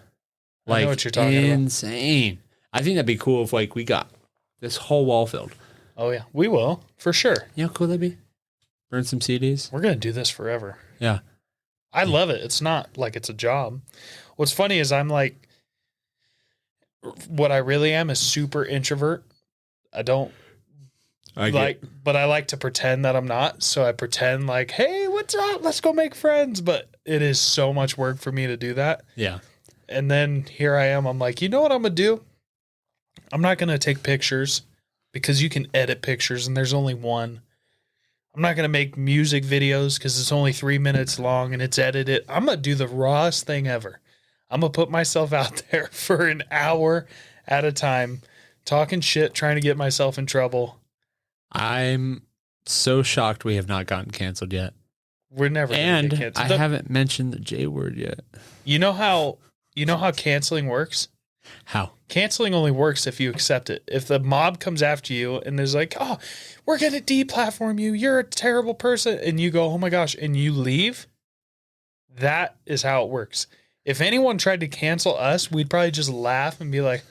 Like, I know what you're talking about. insane. I think that'd be cool if like we got this whole wall filled. Oh yeah, we will for sure. You know how cool that'd be? Burn some CDs. We're going to do this forever. Yeah. I love it. It's not like it's a job. What's funny is I'm like, what I really am is super introvert. I don't but I like to pretend that I'm not. So I pretend like, hey, what's up? Let's go make friends. But it is so much work for me to do that. Yeah. And then here I am. I'm like, you know what I'm going to do? I'm not going to take pictures because you can edit pictures and there's only one. I'm not going to make music videos because it's only 3 minutes long and it's edited. I'm going to do the rawest thing ever. I'm going to put myself out there for an hour at a time, talking shit, trying to get myself in trouble. I'm so shocked we have not gotten canceled yet. We're never going to get And canceled. I haven't mentioned the J word yet. You know how canceling works? How? Canceling only works if you accept it. If the mob comes after you and there's like, oh, we're going to deplatform you, you're a terrible person, and you go, oh my gosh, and you leave, that is how it works. If anyone tried to cancel us, we'd probably just laugh and be like,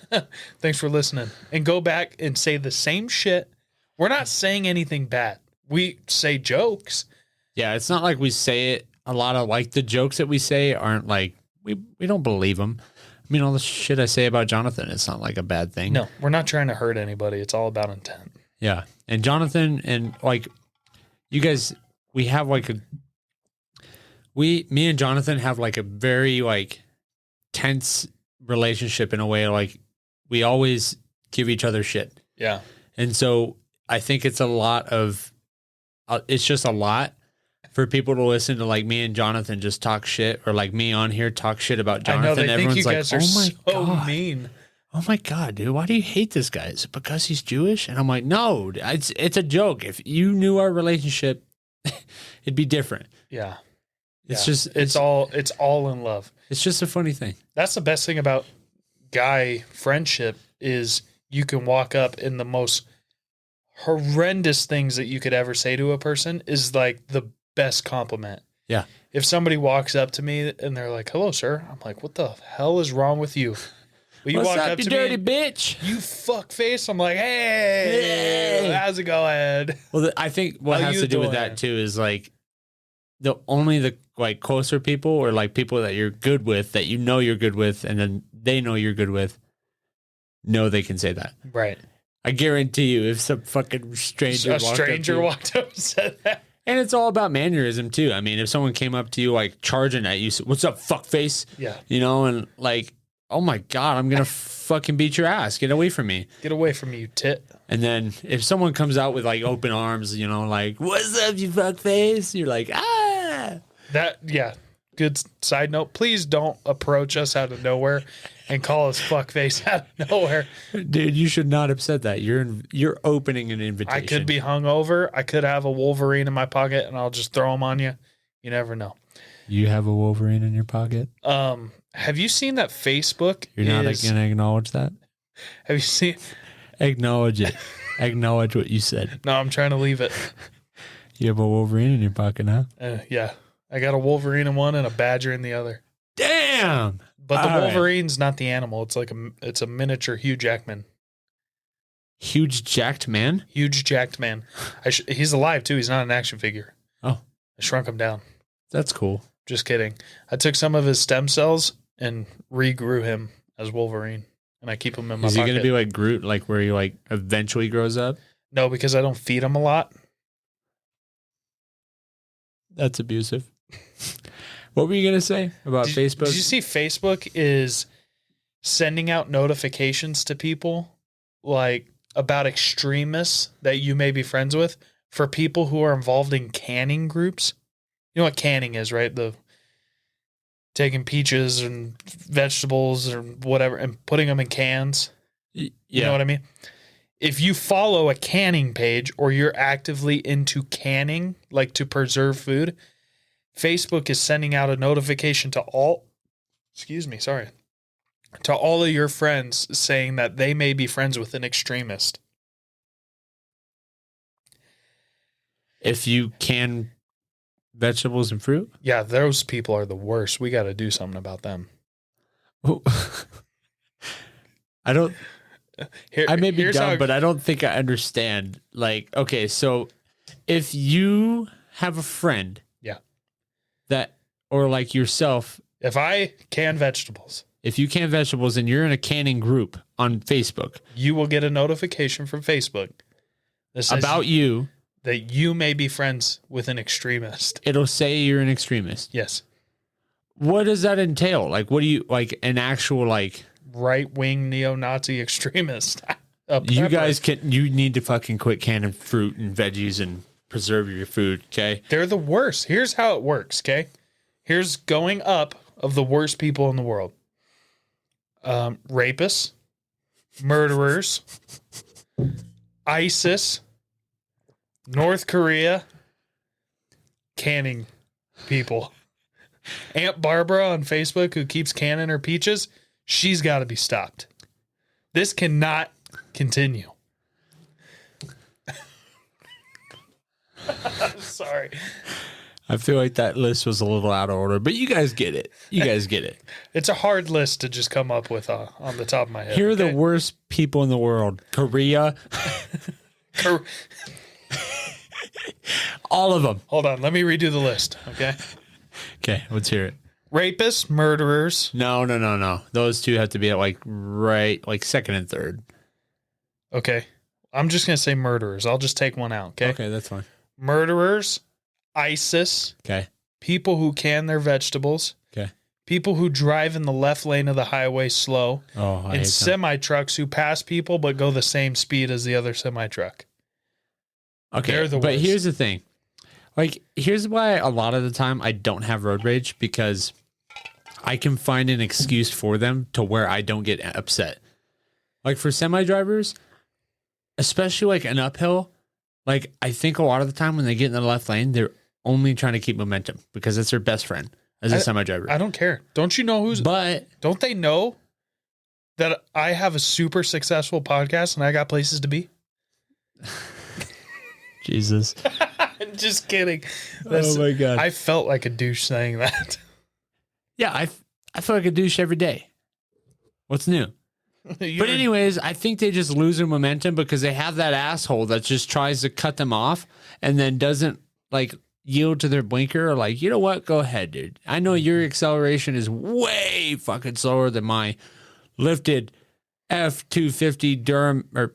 thanks for listening, and go back and say the same shit. We're not saying anything bad. We say jokes. Yeah, it's not like we say it. A lot of like the jokes that we say aren't like, we don't believe them. I mean, all the shit I say about Jonathan, it's not like a bad thing. No, we're not trying to hurt anybody. It's all about intent. Yeah. And Jonathan and like you guys, we have like me and Jonathan have like a very like tense relationship in a way. Like we always give each other shit. Yeah. And so I think it's just a lot for people to listen to like me and Jonathan just talk shit, or like me on here talk shit about Jonathan. I know, they think Everyone's you like, guys are so mean. Oh my God, dude, why do you hate this guy? Is it because he's Jewish? And I'm like, no, it's a joke. If you knew our relationship, it'd be different. Yeah. It's all in love. It's just a funny thing. That's the best thing about guy friendship is you can walk up in the most horrendous things that you could ever say to a person is like the best compliment. Yeah. If somebody walks up to me and they're like, hello, sir. I'm like, what the hell is wrong with you? But you What's walk up, up you to dirty me, bitch? you fuck face. I'm like, hey, how's it going? Well, I think what How has you to do with doing? that too is like the like closer people, or like people that you're good with, that you know you're good with, and then they know you're good with, know they can say that. Right. I guarantee you, if some fucking stranger walked up and said that. And it's all about mannerism too. I mean, if someone came up to you like charging at you, what's up, fuckface? Yeah. You know, and like oh my God, I'm going to fucking beat your ass. Get away from me. Get away from me, you tit. And then if someone comes out with like open arms, you know, like, what's up, you fuck face? You're like, ah. Yeah. Good side note. Please don't approach us out of nowhere and call us fuckface out of nowhere. Dude, you should not have said that. You're opening an invitation. I could be hungover. I could have a Wolverine in my pocket and I'll just throw him on you. You never know. You have a Wolverine in your pocket? Have you seen that Facebook? You're not going to acknowledge that? Have you seen? Acknowledge it. Acknowledge what you said. No, I'm trying to leave it. You have a Wolverine in your pocket, huh? Yeah. I got a Wolverine in one and a badger in the other. Damn. But the Wolverine's not the animal. It's like it's a miniature Hugh Jackman. Huge jacked man? Huge jacked man. He's alive too. He's not an action figure. Oh. I shrunk him down. That's cool. Just kidding. I took some of his stem cells and regrew him as Wolverine. And I keep him in my pocket. Is he going to be like Groot, like where he like eventually grows up? No, because I don't feed him a lot. That's abusive. What were you going to say about Facebook? Did you see Facebook is sending out notifications to people like about extremists that you may be friends with for people who are involved in canning groups? You know what canning is, right? The taking peaches and vegetables or whatever and putting them in cans. Yeah. You know what I mean? If you follow a canning page or you're actively into canning, like to preserve food, Facebook is sending out a notification to all of your friends saying that they may be friends with an extremist. If you can vegetables and fruit? Yeah, those people are the worst. We got to do something about them. I don't... I may be dumb, but I don't think I understand. Like, okay, so if you have a friend, that, or like yourself, if I can vegetables, if you can vegetables and you're in a canning group on Facebook, you will get a notification from Facebook that says about you that you may be friends with an extremist. It'll say you're an extremist. Yes. What does that entail? Like, what do you like? An actual like right-wing neo-Nazi extremist. You guys you need to fucking quit canning fruit and veggies and preserve your food, okay? They're the worst. Here's how it works, okay? Here's going up of the worst people in the world. Rapists, murderers, ISIS, North Korea, canning people. Aunt Barbara on Facebook who keeps canning her peaches, she's got to be stopped. This cannot continue. I'm sorry. I feel like that list was a little out of order, but you guys get it. You guys get it. It's a hard list to just come up with on the top of my head. Here are the worst people in the world. Korea. All of them. Hold on. Let me redo the list, okay? Okay, let's hear it. Rapists, murderers. No. Those two have to be at like second and third. Okay. I'm just going to say murderers. I'll just take one out, okay? Okay, that's fine. Murderers, ISIS. Okay. People who can their vegetables. Okay. People who drive in the left lane of the highway slow. Oh, and semi-trucks who pass people but go the same speed as the other semi-truck. Okay, They're the but worst. here's the thing. Like, here's why a lot of the time I don't have road rage, because I can find an excuse for them to where I don't get upset. Like for semi-drivers, especially like an uphill, like I think a lot of the time when they get in the left lane, they're only trying to keep momentum because it's their best friend as a semi-driver. I don't care. Don't you know But don't they know that I have a super successful podcast and I got places to be? Jesus. Just kidding. Oh my God. I felt like a douche saying that. Yeah, I feel like a douche every day. What's new? But anyways, I think they just lose their momentum because they have that asshole that just tries to cut them off and then doesn't like yield to their blinker or like, you know what? Go ahead, dude. I know your acceleration is way fucking slower than my lifted F250 Durham or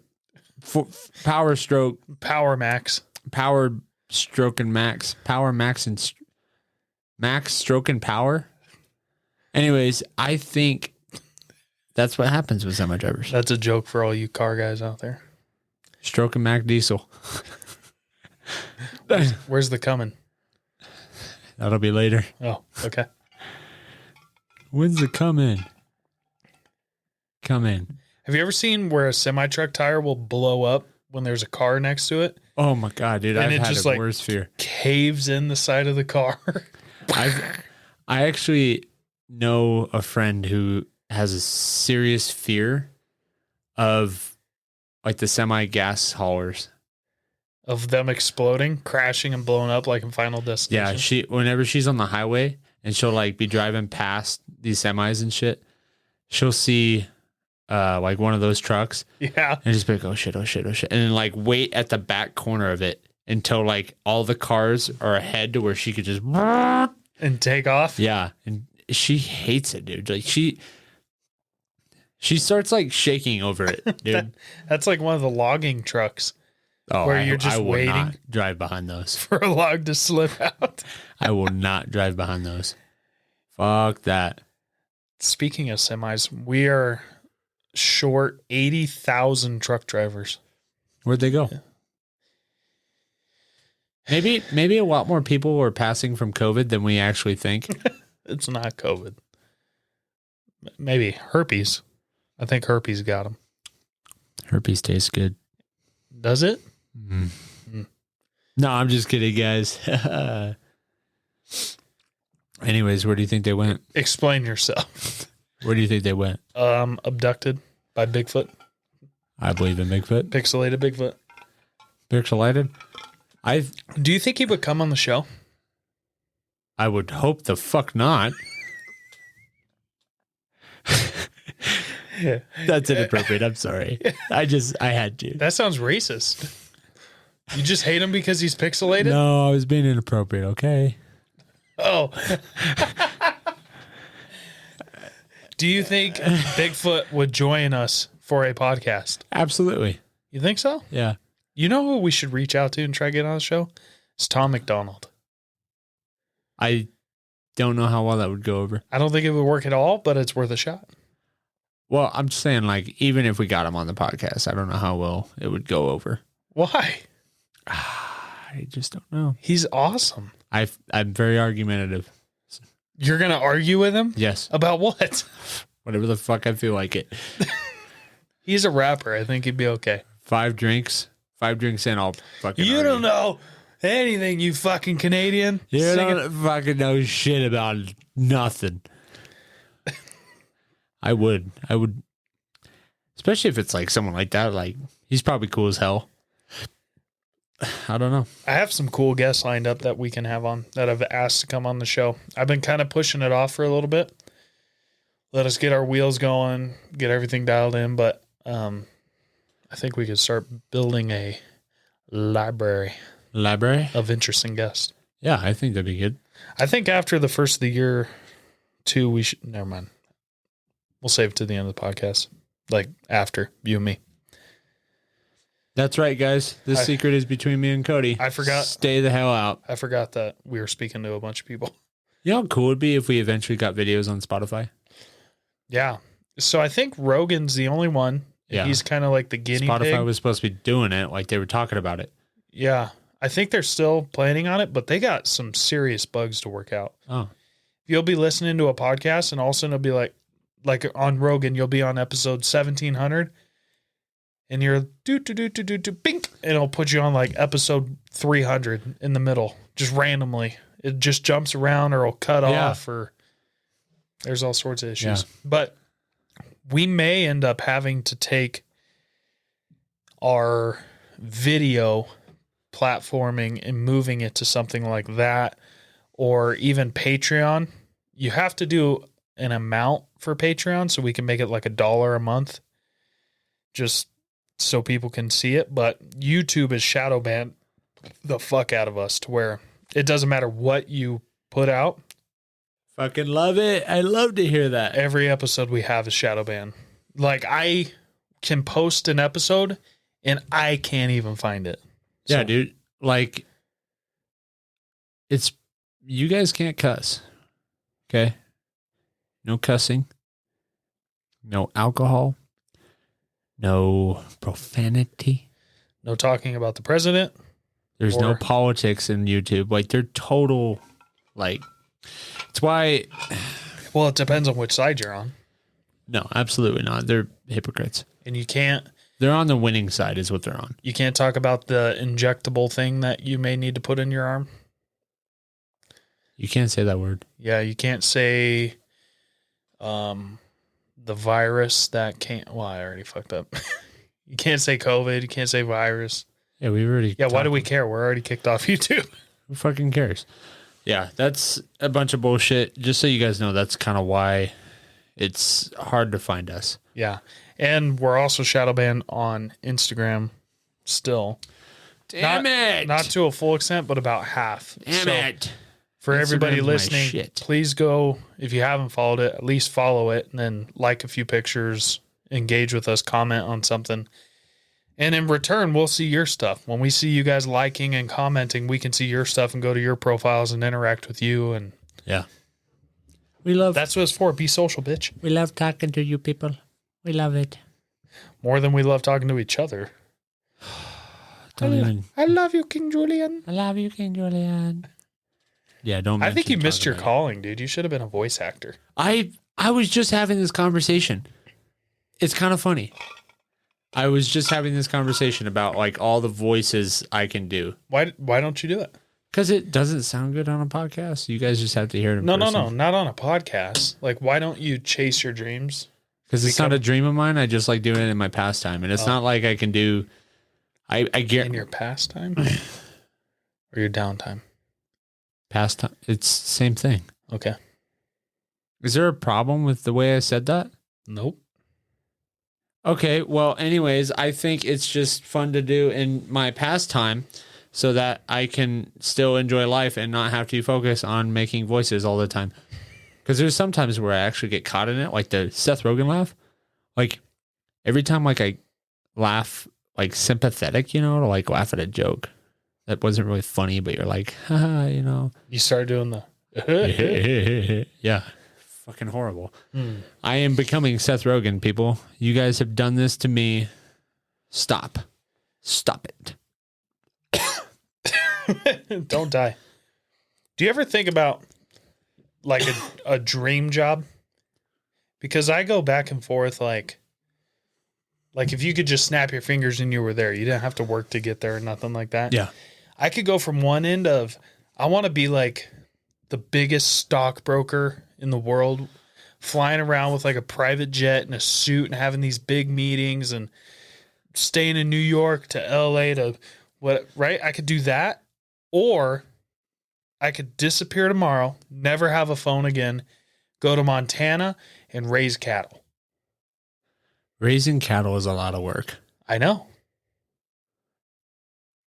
Power Stroke. Power Max. Power Stroke and Max. Power Max and Max Stroke and Power. Anyways, I think That's what happens with semi drivers. That's a joke for all you car guys out there. Stroking Mac Diesel. Where's the coming? That'll be later. Oh, okay. When's the come in? Come in. Have you ever seen where a semi-truck tire will blow up when there's a car next to it? Oh my God, dude. And I've it had just, a like, worse fear. Caves in the side of the car. I actually know a friend who has a serious fear of like the semi-gas haulers. Of them exploding, crashing, and blowing up like in Final Destination. Yeah, whenever she's on the highway and she'll like be driving past these semis and shit, she'll see like one of those trucks. Yeah. And just be like, oh shit, oh shit, oh shit. And then like wait at the back corner of it until like all the cars are ahead to where she could just And take off. Yeah. And she hates it, dude. Like she starts like shaking over it, dude. That's like one of the logging trucks. Oh, where you're just I will waiting not drive behind those. for a log to slip out. I will not drive behind those. Fuck that. Speaking of semis, we are short 80,000 truck drivers. Where'd they go? Maybe a lot more people were passing from COVID than we actually think. It's not COVID. Maybe herpes. I think herpes got them. Herpes tastes good. Does it? No, I'm just kidding, guys. Anyways, where do you think they went? Explain yourself. Where do you think they went? Abducted by Bigfoot. I believe in Bigfoot. Pixelated Bigfoot. Pixelated? Do you think he would come on the show? I would hope the fuck not. That's inappropriate. I'm sorry. I had to. That sounds racist. You just hate him because he's pixelated? No, I was being inappropriate, okay? Oh. Do you think Bigfoot would join us for a podcast? Absolutely. You think so? Yeah. You know who we should reach out to and try to get on the show? It's Tom McDonald. I don't know how well that would go over. I don't think it would work at all, but it's worth a shot. Well, I'm just saying, like, even if we got him on the podcast, I don't know how well it would go over. Why? I just don't know. He's awesome. I'm very argumentative. You're going to argue with him? Yes. About what? Whatever the fuck I feel like it. He's a rapper. I think he'd be okay. 5 drinks in, I'll fucking You argue. don't know anything, you fucking Canadian. You don't fucking know shit about nothing. I would. Especially if it's like someone like that. Like, he's probably cool as hell. I don't know. I have some cool guests lined up that we can have on that I've asked to come on the show. I've been kind of pushing it off for a little bit. Let us get our wheels going, get everything dialed in. But I think we could start building a library of interesting guests. Yeah, I think that'd be good. I think after the first of the year, too, we should. Never mind. We'll save it to the end of the podcast. Like after you and me. That's right, guys. This secret is between me and Cody. I forgot. Stay the hell out. I forgot that we were speaking to a bunch of people. You know how cool it would be if we eventually got videos on Spotify? Yeah. So I think Rogan's the only one. Yeah. He's kind of like the guinea Spotify pig. was supposed to be doing it, like they were talking about it. Yeah. I think they're still planning on it, but they got some serious bugs to work out. Oh. You'll be listening to a podcast and all of a sudden it'll be like on Rogan, you'll be on episode 1700 and you're bink, and it'll put you on like episode 300 in the middle, just randomly. It just jumps around or it'll cut off, or there's all sorts of issues. Yeah. But we may end up having to take our video platforming and moving it to something like that, or even Patreon. You have to do an amount for Patreon so we can make it like $1 a month, just so people can see it. But YouTube is shadow banned the fuck out of us to where it doesn't matter what you put out. Fucking love it. I love to hear that. Every episode we have is shadow banned. Like, I can post an episode and I can't even find it. Yeah, dude. Like, you guys can't cuss. Okay? No cussing. No alcohol. No profanity. No talking about the president. There's no politics in YouTube. Like, they're total, like, it's why. Well, it depends on which side you're on. No, absolutely not. They're hypocrites. And you can't. They're on the winning side is what they're on. You can't talk about the injectable thing that you may need to put in your arm. You can't say that word. Yeah, you can't say the virus that can't. Well, I already fucked up. You can't say COVID. You can't say virus. Yeah, we already. Yeah, why do we care? We're already kicked off YouTube. Who fucking cares? Yeah, that's a bunch of bullshit. Just so you guys know, that's kind of why it's hard to find us. Yeah. And we're also shadow banned on Instagram still. Damn it. Not to a full extent, but about half. Damn it. For Instagram's everybody my listening, shit. please go, if you haven't followed it, at least follow it and then like a few pictures, engage with us, comment on something. And in return, we'll see your stuff. When we see you guys liking and commenting, we can see your stuff and go to your profiles and interact with you. And yeah. That's what it's for. Be social, bitch. We love talking to you people. We love it. More than we love talking to each other. I love you, King Julian. I love you, King Julian. Yeah, don't. I think you missed your calling, dude. You should have been a voice actor. I was just having this conversation. It's kind of funny. I was just having this conversation about like all the voices I can do. Why don't you do it? Because it doesn't sound good on a podcast. You guys just have to hear it in person. No, not on a podcast. Like, why don't you chase your dreams? Because it's not a dream of mine. I just like doing it in my pastime. And it's not like I can do... I get in your pastime? Or your downtime? Pastime. It's the same thing. Okay. Is there a problem with the way I said that? Nope. Okay, well, anyways, I think it's just fun to do in my pastime so that I can still enjoy life and not have to focus on making voices all the time. Because there's sometimes where I actually get caught in it, like the Seth Rogen laugh. Like, every time like I laugh, like sympathetic, you know, to like laugh at a joke that wasn't really funny, but you're like, haha, you know. You start doing the... Yeah. Fucking horrible. I am becoming Seth Rogen, people. You guys have done this to me. Stop. Stop it. Don't die. Do you ever think about like a dream job? Because I go back and forth like if you could just snap your fingers and you were there, you didn't have to work to get there or nothing like that. Yeah. I could go from one end of I want to be like the biggest stockbroker in the world, flying around with like a private jet and a suit and having these big meetings and staying in New York to LA to what, right? I could do that, or I could disappear tomorrow, never have a phone again, go to Montana and raise cattle. Raising cattle is a lot of work. I know.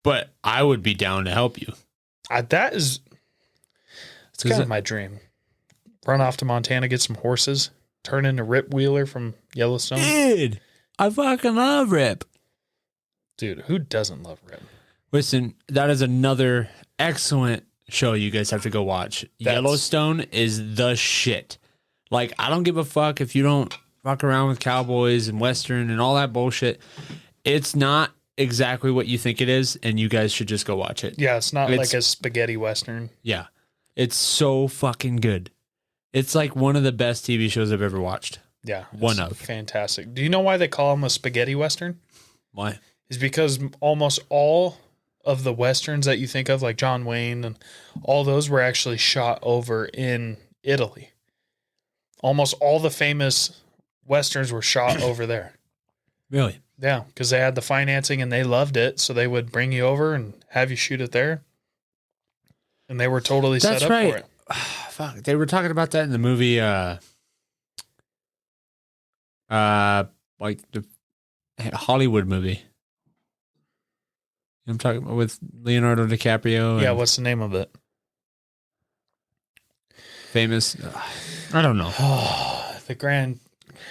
But I would be down to help you. It's kind of my dream. Run off to Montana, get some horses, turn into Rip Wheeler from Yellowstone. Dude, I fucking love Rip. Dude, who doesn't love Rip? Listen, that is another excellent show you guys have to go watch. Yellowstone is the shit. Like, I don't give a fuck if you don't fuck around with cowboys and Western and all that bullshit. It's not exactly what you think it is, and you guys should just go watch it. Yeah, it's not like a spaghetti Western. Yeah. It's so fucking good. It's like one of the best TV shows I've ever watched. Yeah. One of. Fantastic. Do you know why they call them a spaghetti Western? Why? It's because almost all of the Westerns that you think of, like John Wayne and all those, were actually shot over in Italy. Almost all the famous Westerns were shot over there. Really? Yeah, because they had the financing and they loved it, so they would bring you over and have you shoot it there. And they were totally set up for it. Fuck, they were talking about that in the movie, like the Hollywood movie. I'm talking about with Leonardo DiCaprio. Yeah, what's the name of it? Famous. I don't know. The Grand.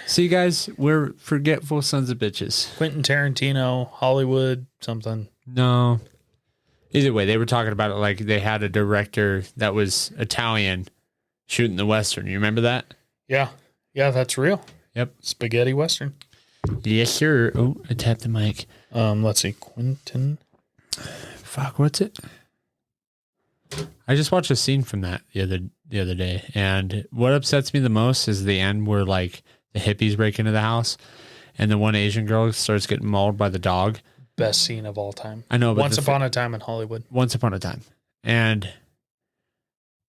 See, guys, we're forgetful sons of bitches. Quentin Tarantino, Hollywood, something. No. Either way, they were talking about it like they had a director that was Italian shooting the Western. You remember that? Yeah. Yeah, that's real. Yep. Spaghetti Western. Yes, sir. Oh, I tapped the mic. Let's see. Quentin. Fuck, what's it? I just watched a scene from that the other day, and what upsets me the most is the end where like the hippies break into the house, and the one Asian girl starts getting mauled by the dog. Best scene of all time. I know. But Once Upon a Time in Hollywood. Once Upon a Time, and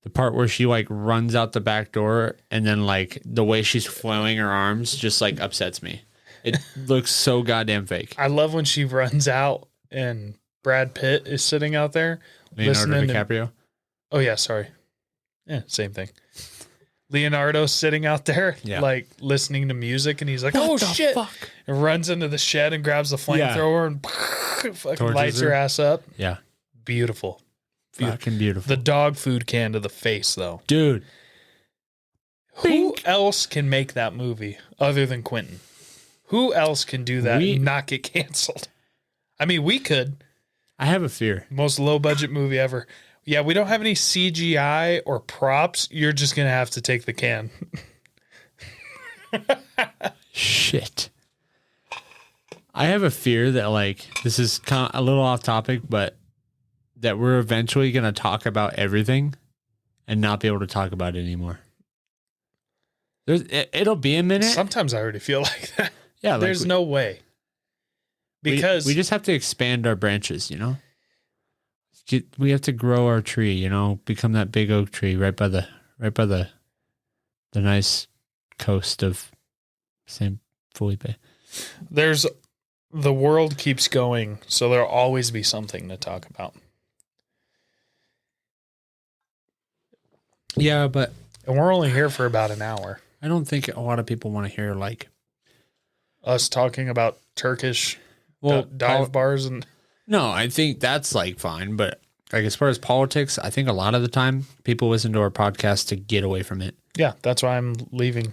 the part where she like runs out the back door, and then like the way she's flailing her arms just like upsets me. It looks so goddamn fake. I love when she runs out and Brad Pitt is sitting out there. Leonardo DiCaprio. Oh yeah, sorry. Yeah, same thing. Leonardo's sitting out there, like listening to music, and he's like, "Oh shit!" Fuck? And runs into the shed and grabs the flamethrower and fucking lights her ass up. Yeah, beautiful. Fucking beautiful. The dog food can to the face, though, dude. Who else can make that movie other than Quentin? Who else can do that and not get canceled? I mean, we could. I have a fear. Most low budget movie ever. Yeah, we don't have any CGI or props. You're just going to have to take the can. Shit. I have a fear that, like, this is kind of a little off topic, but that we're eventually going to talk about everything and not be able to talk about it anymore. It'll be a minute. Sometimes I already feel like that. Yeah. Like there's no way. Because we just have to expand our branches, you know? We have to grow our tree, you know, become that big oak tree right by the nice coast of St. Felipe. The world keeps going, so there'll always be something to talk about. Yeah, but and we're only here for about an hour. I don't think a lot of people want to hear like us talking about Turkish dive bars and. No, I think that's like fine, but like as far as politics, I think a lot of the time people listen to our podcast to get away from it. Yeah, that's why I'm leaving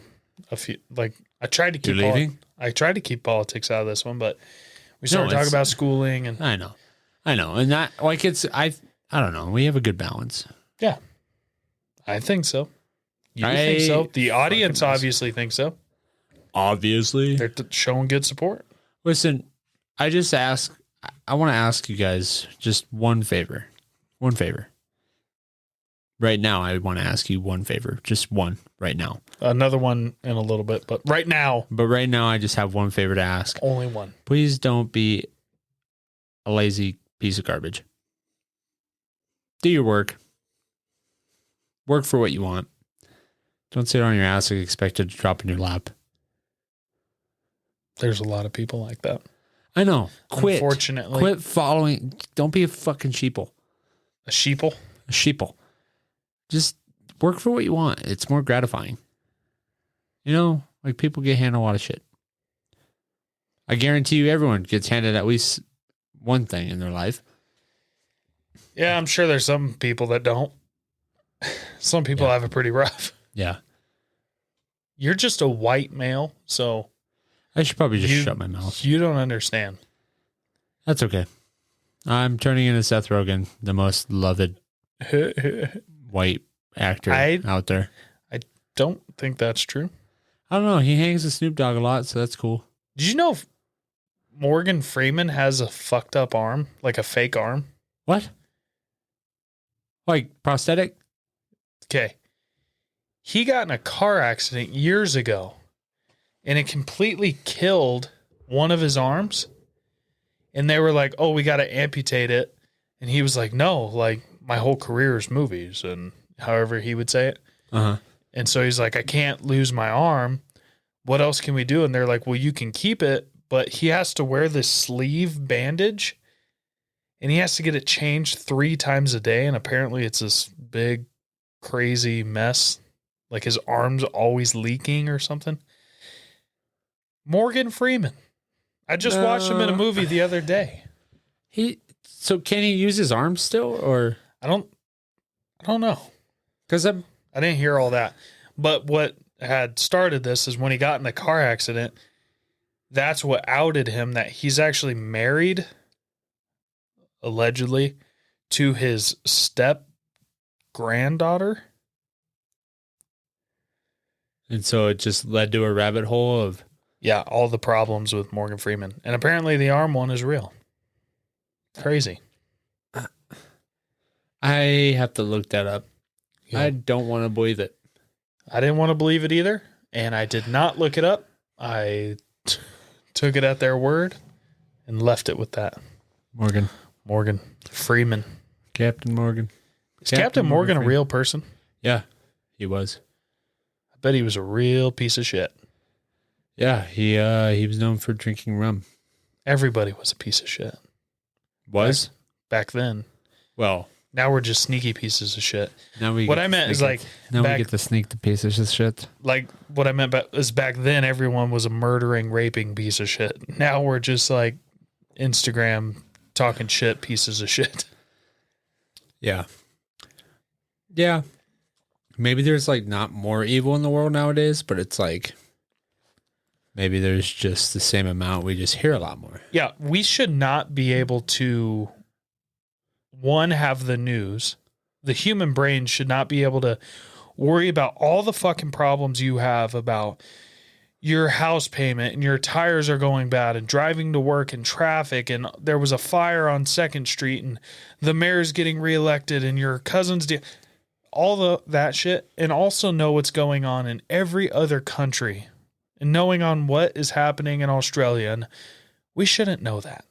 a few. Like I tried to keep. You're leaving? I tried to keep politics out of this one, but we started talking about schooling and. I know, and that like I don't know. We have a good balance. Yeah, I think so. You think so? The audience obviously thinks so. Obviously, they're showing good support. Listen, I want to ask you guys just one favor. One favor. Right now, I want to ask you one favor. Just one right now. Another one in a little bit, but right now. But right now, I just have one favor to ask. Only one. Please don't be a lazy piece of garbage. Do your work. Work for what you want. Don't sit on your ass and expect it to drop in your lap. There's a lot of people like that. I know. Quit. Unfortunately. Quit following. Don't be a fucking sheeple. A sheeple? A sheeple. Just work for what you want. It's more gratifying. You know, like people get handed a lot of shit. I guarantee you everyone gets handed at least one thing in their life. Yeah, I'm sure there's some people that don't. Some people have it pretty rough. Yeah. You're just a white male, so... I should probably just shut my mouth. You don't understand. That's okay. I'm turning into Seth Rogen, the most loved white actor out there. I don't think that's true. I don't know. He hangs with Snoop Dogg a lot, so that's cool. Did you know Morgan Freeman has a fucked up arm? Like a fake arm? What? Like prosthetic? Okay. He got in a car accident years ago. And it completely killed one of his arms. And they were like, oh, we got to amputate it. And he was like, no, like my whole career is movies. And however he would say it. Uh-huh. And so he's like, I can't lose my arm. What else can we do? And they're like, well, you can keep it, but he has to wear this sleeve bandage. And he has to get it changed 3 times a day. And apparently it's this big, crazy mess. Like his arm's always leaking or something. Morgan Freeman. I just watched him in a movie the other day. So can he use his arms still, or I don't know, because I didn't hear all that. But what had started this is when he got in the car accident. That's what outed him that he's actually married, allegedly, to his step granddaughter. And so it just led to a rabbit hole of, Yeah, all the problems with Morgan Freeman. And apparently the arm one is real. Crazy. I have to look that up. Yeah. I don't want to believe it. I didn't want to believe it either, and I did not look it up. I took it at their word and left it with that. Morgan Freeman. Captain Morgan. Is Captain Morgan a real person? Yeah, he was. I bet he was a real piece of shit. Yeah, he was known for drinking rum. Everybody was a piece of shit. Was? Back then. Well, now we're just sneaky pieces of shit. Now we what I meant is like now we get to sneak the pieces of shit. Like what I meant is back then everyone was a murdering, raping piece of shit. Now we're just like Instagram talking shit pieces of shit. Yeah. Yeah. Maybe there's like not more evil in the world nowadays, but it's like maybe there's just the same amount. We just hear a lot more. Yeah, we should not be able to have the news. The human brain should not be able to worry about all the fucking problems you have about your house payment and your tires are going bad and driving to work and traffic and there was a fire on 2nd Street and the mayor's getting reelected and your cousin's all that shit, and also know what's going on in every other country and knowing on what is happening in Australia. And we shouldn't know that.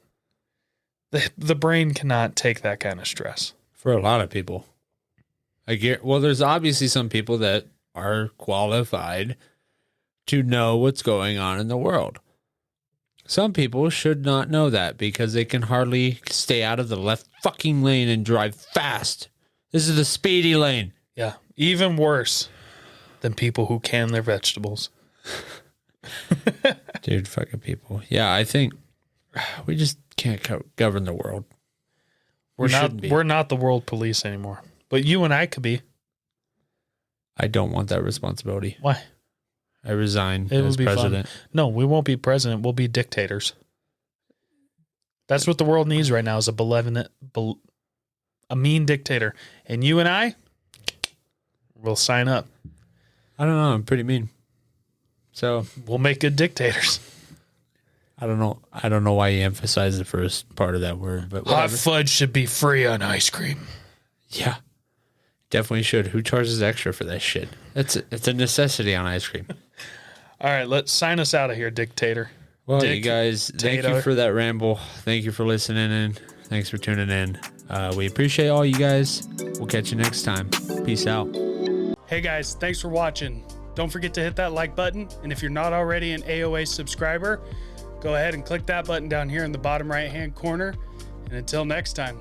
The brain cannot take that kind of stress. For a lot of people. Well, there's obviously some people that are qualified to know what's going on in the world. Some people should not know that because they can hardly stay out of the left fucking lane and drive fast. This is the speedy lane. Yeah. Even worse than people who can their vegetables. Dude, fucking people. Yeah, I think we just can't govern the world. We're not the world police anymore. But you and I could be. I don't want that responsibility. Why? I resign as president. Fun. No, we won't be president. We'll be dictators. That's what the world needs right now is a mean dictator. And you and I will sign up. I don't know. I'm pretty mean. So we'll make good dictators. I don't know. I don't know why you emphasize the first part of that word, but whatever. Hot fudge should be free on ice cream. Yeah, definitely should. Who charges extra for that shit? It's a necessity on ice cream. All right, let's sign us out of here, dictator. Well, you guys, thank you for that ramble. Thank you for listening in. Thanks for tuning in. We appreciate all you guys. We'll catch you next time. Peace out. Hey guys, thanks for watching. Don't forget to hit that like button. And if you're not already an AOA subscriber, go ahead and click that button down here in the bottom right-hand corner. And until next time.